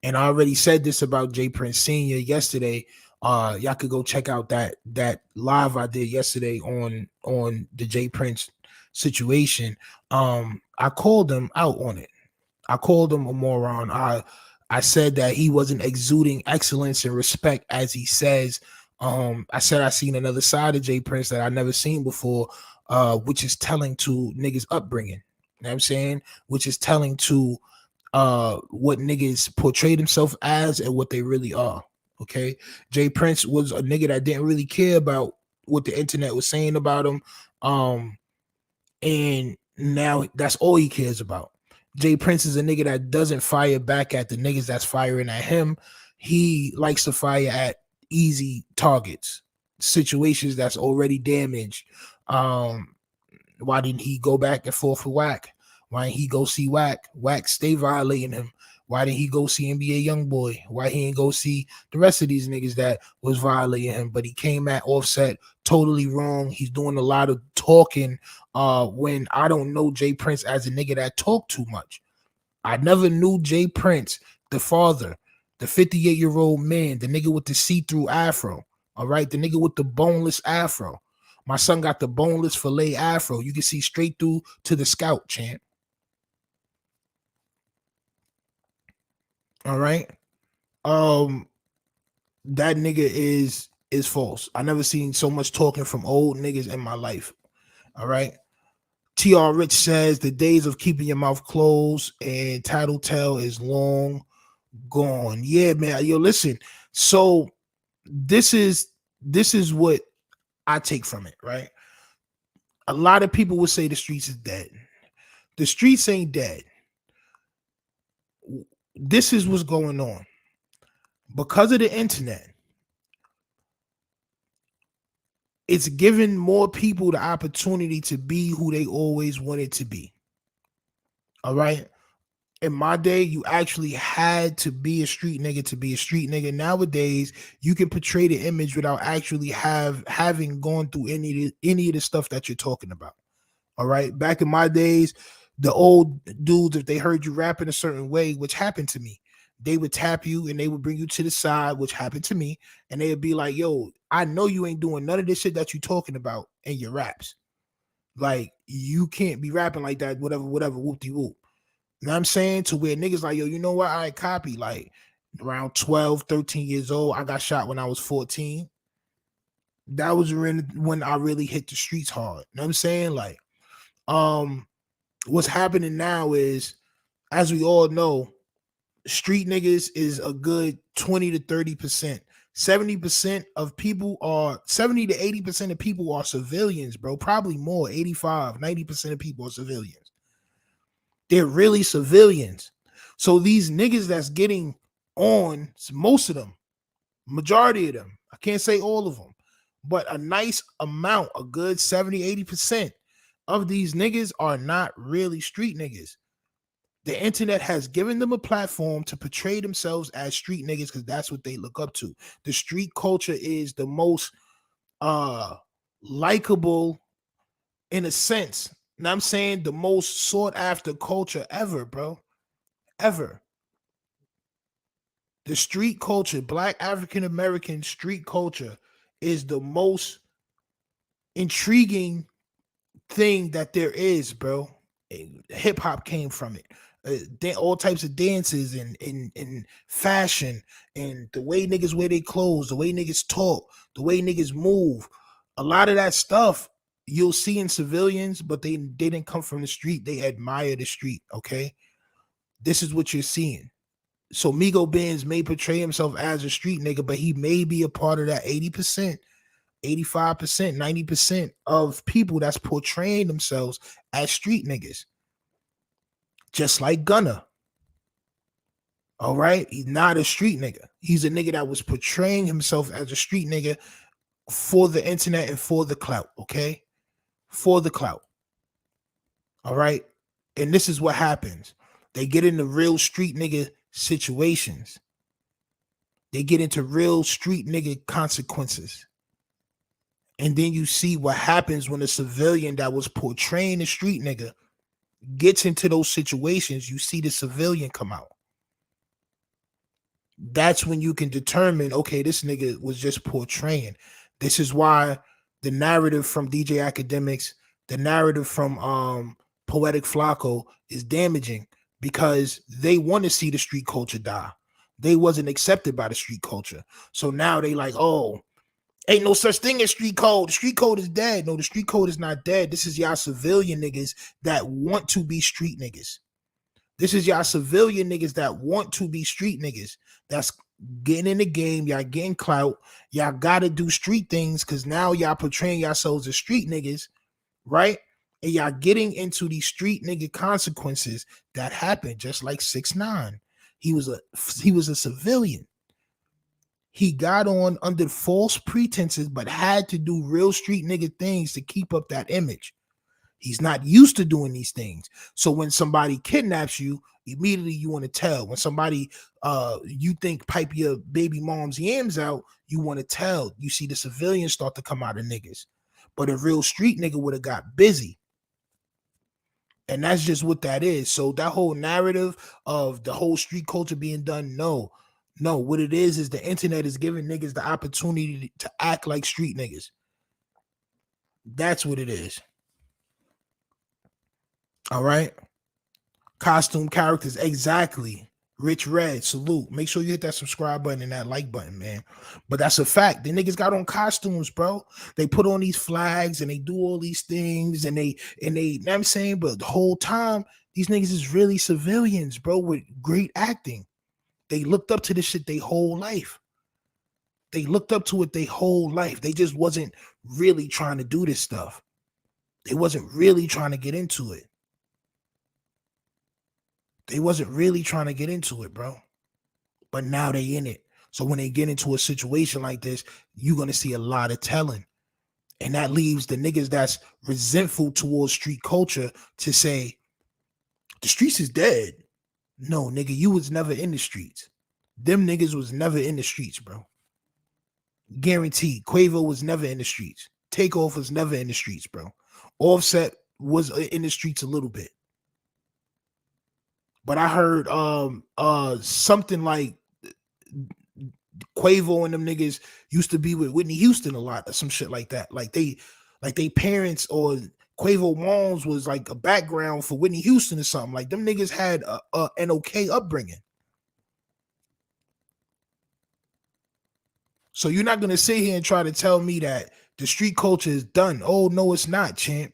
And I already said this about Jay Prince Sr. yesterday. Y'all could go check out that live I did yesterday on the Jay Prince situation. I called him out on it. I called him a moron. I said that he wasn't exuding excellence and respect as he says. I said I seen another side of Jay Prince that I never seen before, which is telling to niggas upbringing. You know what I'm saying? Which is telling to what niggas portray themselves as and what they really are. Okay. Jay Prince was a nigga that didn't really care about what the internet was saying about him. And now that's all he cares about. Jay Prince is a nigga that doesn't fire back at the niggas that's firing at him. He likes to fire at easy targets, situations that's already damaged. Why didn't he go back and forth with Wack? Why didn't he go see Wack? Wack stay violating him. Why didn't he go see NBA Youngboy? Why he didn't go see the rest of these niggas that was violating him? But he came at Offset totally wrong. He's doing a lot of talking when I don't know Jay Prince as a nigga that talk too much. I never knew Jay Prince, the father, the 58-year-old man, the nigga with the see-through afro. All right, the nigga with the boneless afro. My son got the boneless fillet afro. You can see straight through to the scalp, champ. All right. That nigga is false. I never seen so much talking from old niggas in my life. All right. TR Rich says the days of keeping your mouth closed and tattletale is long gone. Yeah, man. Yo, listen. So this is what I take from it, right? A lot of people would say the streets is dead. The streets ain't dead. This is what's going on. Because of the internet, it's giving more people the opportunity to be who they always wanted to be. All right. In my day, you actually had to be a street nigga to be a street nigga. Nowadays, you can portray the image without actually having gone through any of the stuff that you're talking about. All right. Back in my days, the old dudes, if they heard you rapping a certain way, which happened to me, they would tap you and they would bring you to the side, which happened to me. And they would be like, yo, I know you ain't doing none of this shit that you talking about in your raps. Like, you can't be rapping like that, whatever, whoop-de-whoop. You know what I'm saying? To where niggas like, yo, you know what? I copy. Like, around 12, 13 years old, I got shot when I was 14. That was when I really hit the streets hard. You know what I'm saying? Like, what's happening now is, as we all know, street niggas is a good 20 to 30%. 70% of people are 70 to 80% of people are civilians, bro. Probably more, 85, 90% of people are civilians. They're really civilians. So these niggas that's getting on, most of them, majority of them, I can't say all of them, but a nice amount, a good 70, 80% of these niggas are not really street niggas. The internet has given them a platform to portray themselves as street niggas because that's what they look up to. The street culture is the most likable, in a sense. And I'm saying the most sought after culture ever, bro. Ever. The street culture, Black African American street culture, is the most intriguing thing that there is, bro. Hip hop came from it. All types of dances and fashion and the way niggas wear their clothes, the way niggas talk, the way niggas move. A lot of that stuff you'll see in civilians, but they didn't come from the street. They admire the street. Okay, this is what you're seeing. So Migo Benz may portray himself as a street nigga, but he may be a part of that 80%, 85%, 90% of people that's portraying themselves as street niggas. Just like Gunna. All right. He's not a street nigga. He's a nigga that was portraying himself as a street nigga for the internet and for the clout. Okay. For the clout. All right. And this is what happens. They get into real street nigga situations. They get into real street nigga consequences. And then you see what happens when a civilian that was portraying a street nigga gets into those situations. You see the civilian come out. That's when you can determine, okay, this nigga was just portraying. This is why the narrative from DJ Academics, the narrative from Poetic Flacco is damaging, because they want to see the street culture die. They wasn't accepted by the street culture. So now they like, oh, ain't no such thing as street code. The street code is dead. No, the street code is not dead. This is y'all civilian niggas that want to be street niggas. This is y'all civilian niggas that want to be street niggas. That's getting in the game. Y'all getting clout. Y'all got to do street things because now y'all portraying yourselves as street niggas, right? And y'all getting into these street nigga consequences that happen, just like 6ix9ine. He was a civilian. He got on under false pretenses, but had to do real street nigga things to keep up that image. He's not used to doing these things. So when somebody kidnaps you, immediately you want to tell. When somebody you think pipe your baby mom's yams out, you want to tell. You see the civilians start to come out of niggas. But a real street nigga would have got busy. And that's just what that is. So that whole narrative of the whole street culture being done, no. What it is the internet is giving niggas the opportunity to act like street niggas. That's what it is. All right. Costume characters. Exactly. Rich Red. Salute. Make sure you hit that subscribe button and that like button, man. But that's a fact. The niggas got on costumes, bro. They put on these flags and they do all these things and they, you know what I'm saying? But the whole time, these niggas is really civilians, bro, with great acting. They looked up to this shit their whole life. They looked up to it their whole life. They just wasn't really trying to do this stuff. They wasn't really trying to get into it. They wasn't really trying to get into it, bro. But now they in it. So when they get into a situation like this, you're going to see a lot of telling. And that leaves the niggas that's resentful towards street culture to say, the streets is dead. No, nigga, you was never in the streets. Them niggas was never in the streets, bro. Guaranteed. Quavo was never in the streets. Takeoff was never in the streets, bro. Offset was in the streets a little bit. But I heard something like Quavo and them niggas used to be with Whitney Houston a lot or some shit like that. Like they parents or Quavo moms was like a background for Whitney Houston or something. Like them niggas had an okay upbringing. So you're not gonna sit here and try to tell me that the street culture is done. Oh no, it's not, champ.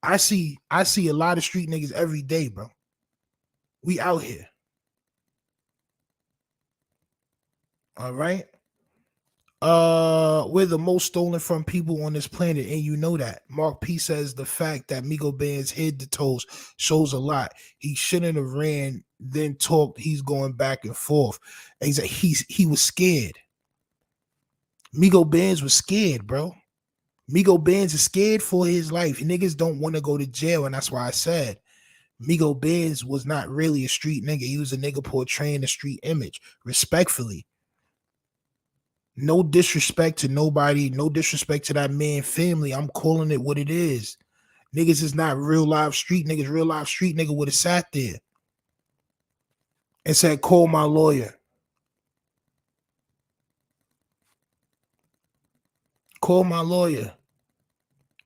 I see a lot of street niggas every day, bro. We out here. All right. We're the most stolen from people on this planet, and you know that. Mark P says the fact that Migo Benz hid the toes shows a lot. He shouldn't have ran, then talked. He's going back and forth. He was scared. Migo Benz was scared, bro. Migo Benz is scared for his life. Niggas don't want to go to jail, and that's why I said Migo Benz was not really a street nigga. He was a nigga portraying a street image, respectfully. No disrespect to nobody. No disrespect to that man family. I'm calling it what it is. Niggas is not real live street niggas. Real live street nigga would have sat there and said, call my lawyer. Call my lawyer.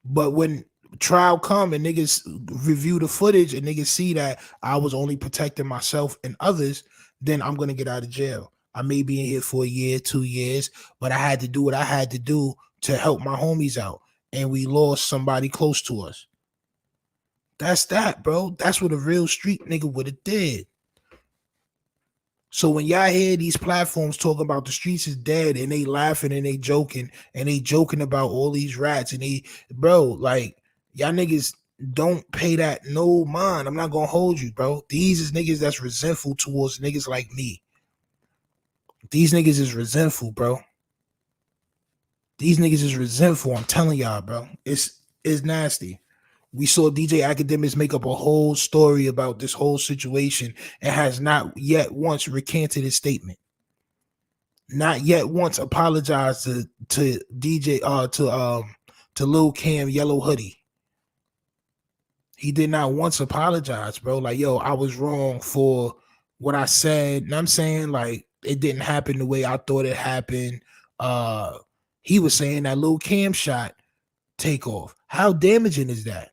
But when trial come and niggas review the footage and niggas see that I was only protecting myself and others, then I'm gonna get out of jail. I may be in here for a year, 2 years, but I had to do what I had to do to help my homies out. And we lost somebody close to us. That's that, bro. That's what a real street nigga would have did. So when y'all hear these platforms talking about the streets is dead and they laughing and they joking about all these rats and bro, like y'all niggas don't pay that no mind. I'm not gonna hold you, bro. These is niggas that's resentful towards niggas like me. These niggas is resentful, bro. These niggas is resentful. I'm telling y'all, bro. It's nasty. We saw DJ Academics make up a whole story about this whole situation and has not yet once recanted his statement. Not yet once apologized to DJ to Lil Cam Yellow Hoodie. He did not once apologize, bro. Like, yo, I was wrong for what I said. And I'm saying, like, it didn't happen the way I thought it happened. He was saying that Lil Cam shot Takeoff. How damaging is that?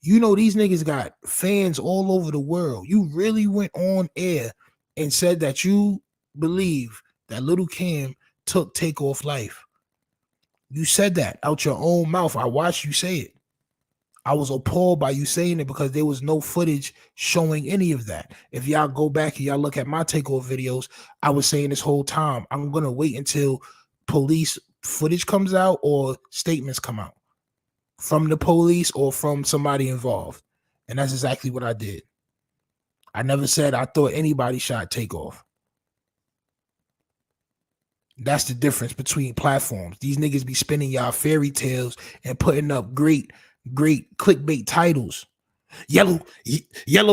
You know, these niggas got fans all over the world. You really went on air and said that you believe that Little Cam took Takeoff life. You said that out your own mouth. I watched you say it. I was appalled by you saying it because there was no footage showing any of that. If y'all go back and y'all look at my Takeoff videos, I was saying this whole time, I'm going to wait until police footage comes out or statements come out from the police or from somebody involved. And that's exactly what I did. I never said I thought anybody shot Takeoff. That's the difference between platforms. These niggas be spinning y'all fairy tales and putting up great clickbait titles. Yellow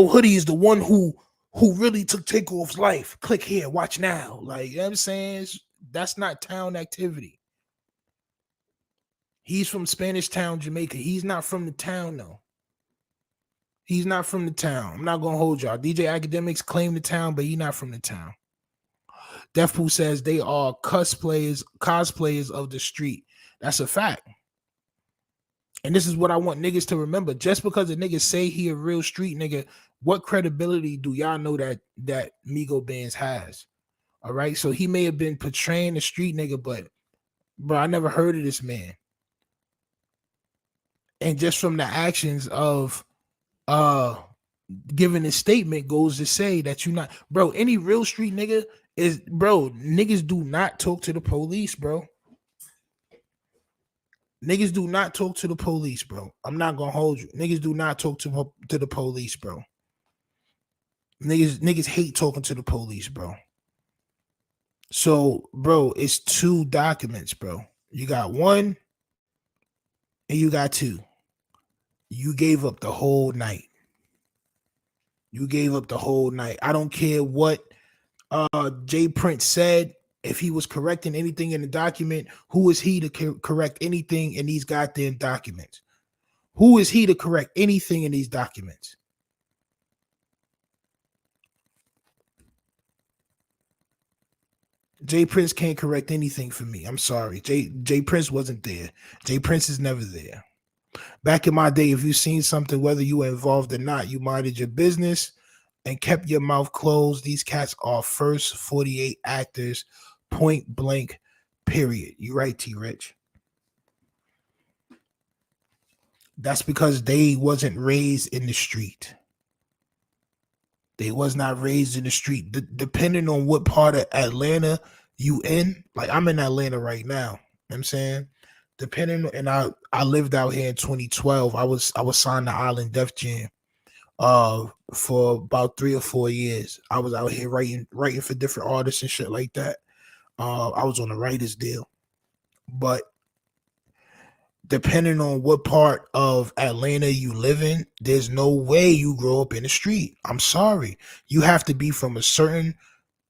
Hoodie is the one who really took Takeoff's life. Click here, watch now. Like, you know what I'm saying? That's not town activity. He's from Spanish Town, Jamaica. He's not from the town, though. He's not from the town. I'm not going to hold y'all. DJ Academics claim the town, but he's not from the town. Deathpool says they are cosplayers of the street. That's a fact. And this is what I want niggas to remember. Just because a nigga say he a real street nigga, what credibility do y'all know that Migo Bands has? All right. So he may have been portraying a street nigga, but bro, I never heard of this man. And just from the actions of giving a statement goes to say that you not, bro, any real street nigga is, bro, niggas do not talk to the police, bro. Niggas do not talk to the police, bro. I'm not gonna hold you. Niggas do not talk to the police, bro. Niggas hate talking to the police, bro. So, bro, it's 2 documents, bro. You got 1 and you got 2. You gave up the whole night. You gave up the whole night. I don't care what Jay Prince said. If he was correcting anything in the document, who is he to correct anything in these goddamn documents? Who is he to correct anything in these documents? Jay Prince can't correct anything for me. I'm sorry. Jay Prince wasn't there. Jay Prince is never there. Back in my day, if you seen something, whether you were involved or not, you minded your business and kept your mouth closed. These cats are first 48 actors, point blank, period. You right, T-Rich. That's because they wasn't raised in the street. They was not raised in the street. Depending on what part of Atlanta you in, like I'm in Atlanta right now. You know what I'm saying? Depending, and I lived out here in 2012. I was signed to Island Def Jam for about 3 or 4 years. I was out here writing for different artists and shit like that. I was on the writer's deal. But depending on what part of Atlanta you live in, there's no way you grow up in the street. I'm sorry. You have to be from a certain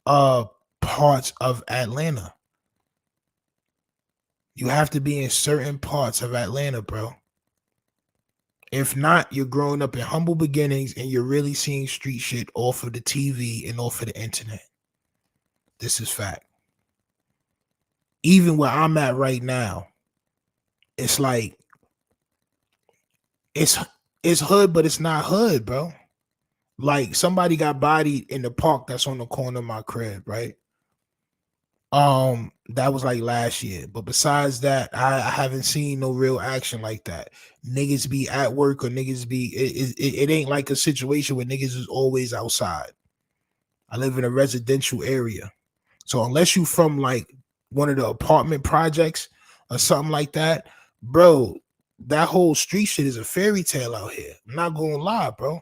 parts of Atlanta. You have to be in certain parts of Atlanta, bro. If not, you're growing up in humble beginnings and you're really seeing street shit off of the TV and off of the internet. This is fact. Even where I'm at right now, it's like it's hood, but it's not hood, bro. Like somebody got bodied in the park that's on the corner of my crib, right? That was like last year. But besides that, I haven't seen no real action like that. Niggas be at work or niggas be it ain't like a situation where niggas is always outside. I live in a residential area. So unless you from like one of the apartment projects or something like that, bro, that whole street shit is a fairy tale out here. I'm not gonna lie, bro.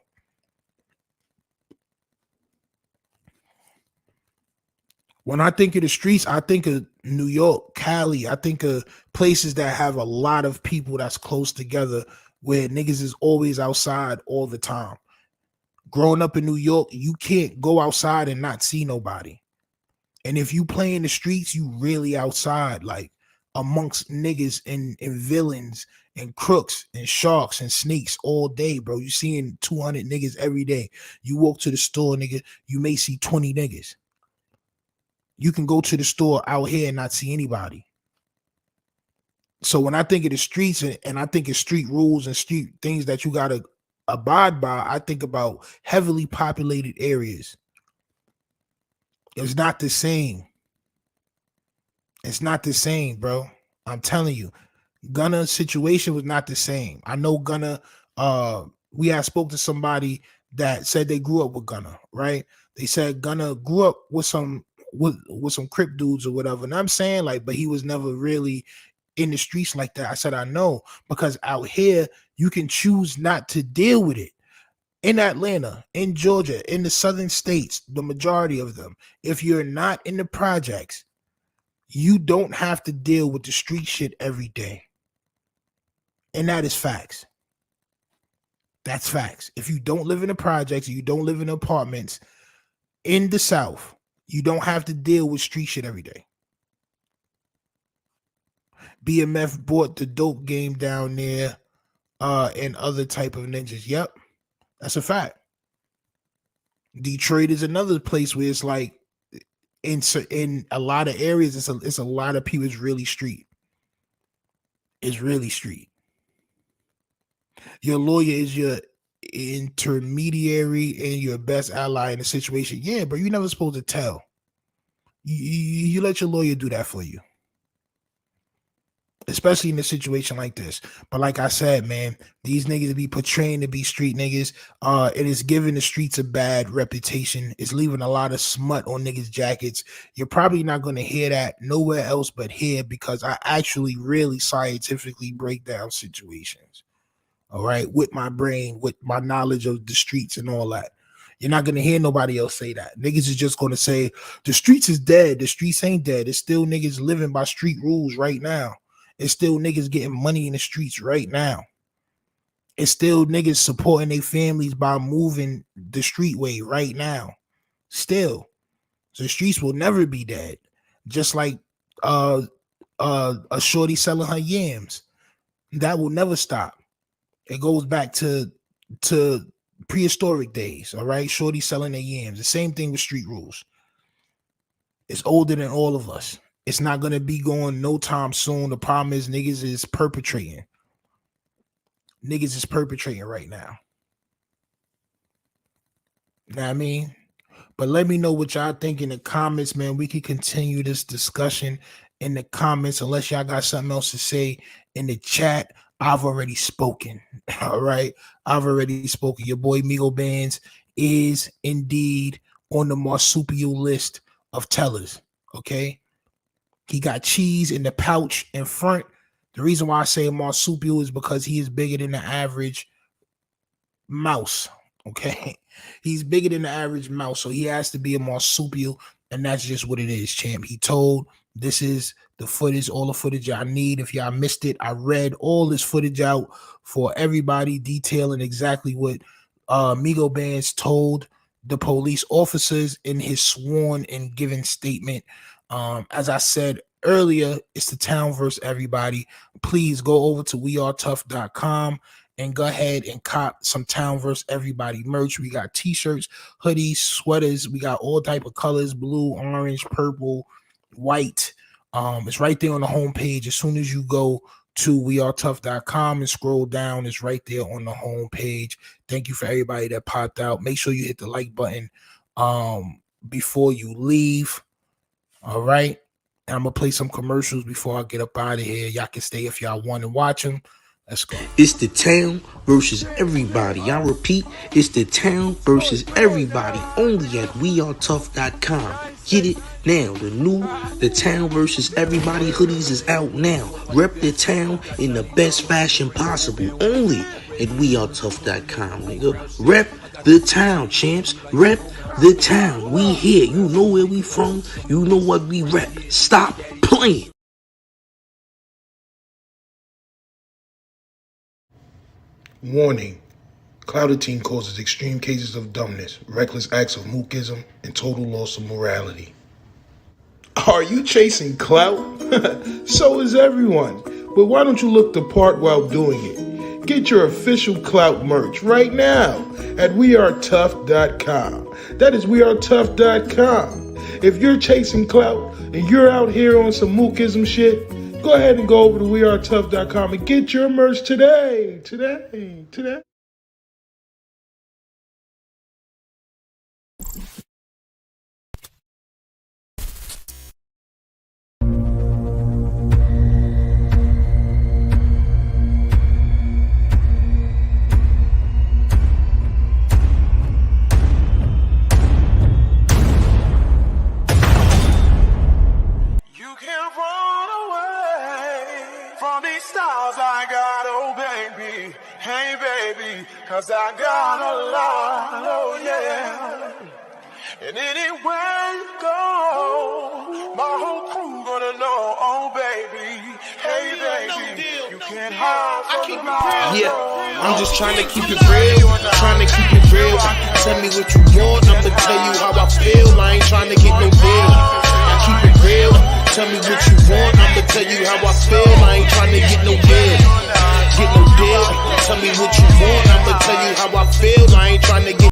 When I think of the streets, I think of New York, Cali. I think of places that have a lot of people that's close together where niggas is always outside all the time. Growing up in New York, you can't go outside and not see nobody. And if you play in the streets, you really outside, like amongst niggas and villains and crooks and sharks and snakes all day, bro. You seeing 200 niggas every day. You walk to the store, nigga, you may see 20 niggas. You can go to the store out here and not see anybody. So when I think of the streets and I think of street rules and street things that you got to abide by, I think about heavily populated areas. It's not the same. It's not the same, bro. I'm telling you. Gunna's situation was not the same. I know Gunna, we had spoke to somebody that said they grew up with Gunna, right? They said Gunna grew up with some Crip dudes or whatever. And I'm saying, like, but he was never really in the streets like that. I said, I know, because out here you can choose not to deal with it. In Atlanta, in Georgia, in the southern states, the majority of them, if you're not in the projects, you don't have to deal with the street shit every day. And that is facts. That's facts. If you don't live in the projects, you don't live in apartments in the South, you don't have to deal with street shit every day. BMF bought the dope game down there and other type of ninjas. Yep, that's a fact. Detroit is another place where it's like in a lot of areas, it's a lot of people. It's really street. It's really street. Your lawyer is your intermediary and your best ally in a situation. Yeah, but you're never supposed to tell. You let your lawyer do that for you, especially in a situation like this. But like I said, man, these niggas be portraying to be street niggas. It is giving the streets a bad reputation. It's leaving a lot of smut on niggas' jackets. You're probably not going to hear that nowhere else but here, because I actually really scientifically break down situations. All right, with my brain, with my knowledge of the streets and all that. You're not gonna hear nobody else say that. Niggas is just gonna say the streets is dead. The streets ain't dead. It's still niggas living by street rules right now. It's still niggas getting money in the streets right now. It's still niggas supporting their families by moving the street way right now. Still, the streets will never be dead. Just like a shorty selling her yams, that will never stop. It goes back to prehistoric days, all right? Shorty selling their yams. The same thing with street rules. It's older than all of us. It's not going to be going no time soon. The problem is niggas is perpetrating. Niggas is perpetrating right now. You know what I mean? But let me know what y'all think in the comments, man. We can continue this discussion in the comments unless y'all got something else to say in the chat. I've already spoken. All right. I've already spoken. Your boy Migo Bands is indeed on the marsupial list of tellers. Okay. He got cheese in the pouch in front. The reason why I say marsupial is because he is bigger than the average mouse. Okay. He's bigger than the average mouse. So he has to be a marsupial. And that's just what it is, champ. He told this is the footage, all the footage y'all need. If y'all missed it, I read all this footage out for everybody, detailing exactly what Migo Bands told the police officers in his sworn and given statement. As I said earlier, it's the town versus everybody. Please go over to wearetough.com and go ahead and cop some town versus everybody merch. We got t-shirts, hoodies, sweaters. We got all type of colors: blue, orange, purple, white. It's right there on the homepage. As soon as you go to wearetough.com and scroll down. It's right there on the home page. Thank you for everybody that popped out. Make sure you hit the like button before you leave. All right. I'm gonna play some commercials before I get up out of here. Y'all can stay if y'all want to watch them. Let's go. It's the town versus everybody. I repeat, it's the town versus everybody. Only at wearetough.com. Get it now. The town versus everybody hoodies is out now. Rep the town in the best fashion possible. Only at wearetough.com, nigga. Rep the town, champs. Rep the town. We here. You know where we from. You know what we rep. Stop playing. Warning. Clouded teen causes extreme cases of dumbness, reckless acts of mookism, and total loss of morality. Are you chasing clout? So is everyone. But why don't you look the part while doing it? Get your official clout merch right now at wearetough.com. That is wearetough.com. If you're chasing clout and you're out here on some mookism shit, go ahead and go over to wearetough.com and get your merch today. You can't run away from these stars I got, oh baby. Hey baby, cause I got a lot, oh yeah. And anywhere you go, my whole crew gonna know, oh baby. Hey baby, you can't hide from the light. Yeah, I'm just trying to keep it real, trying to keep it real. Tell me what you want, I'ma tell you how I feel. I ain't trying to get no deal. I keep it real. Tell me what you want, I'ma tell you how I feel. I ain't trying to get no deal. Get no deal. Tell me what you want, I'ma tell you how I feel. I ain't trying to get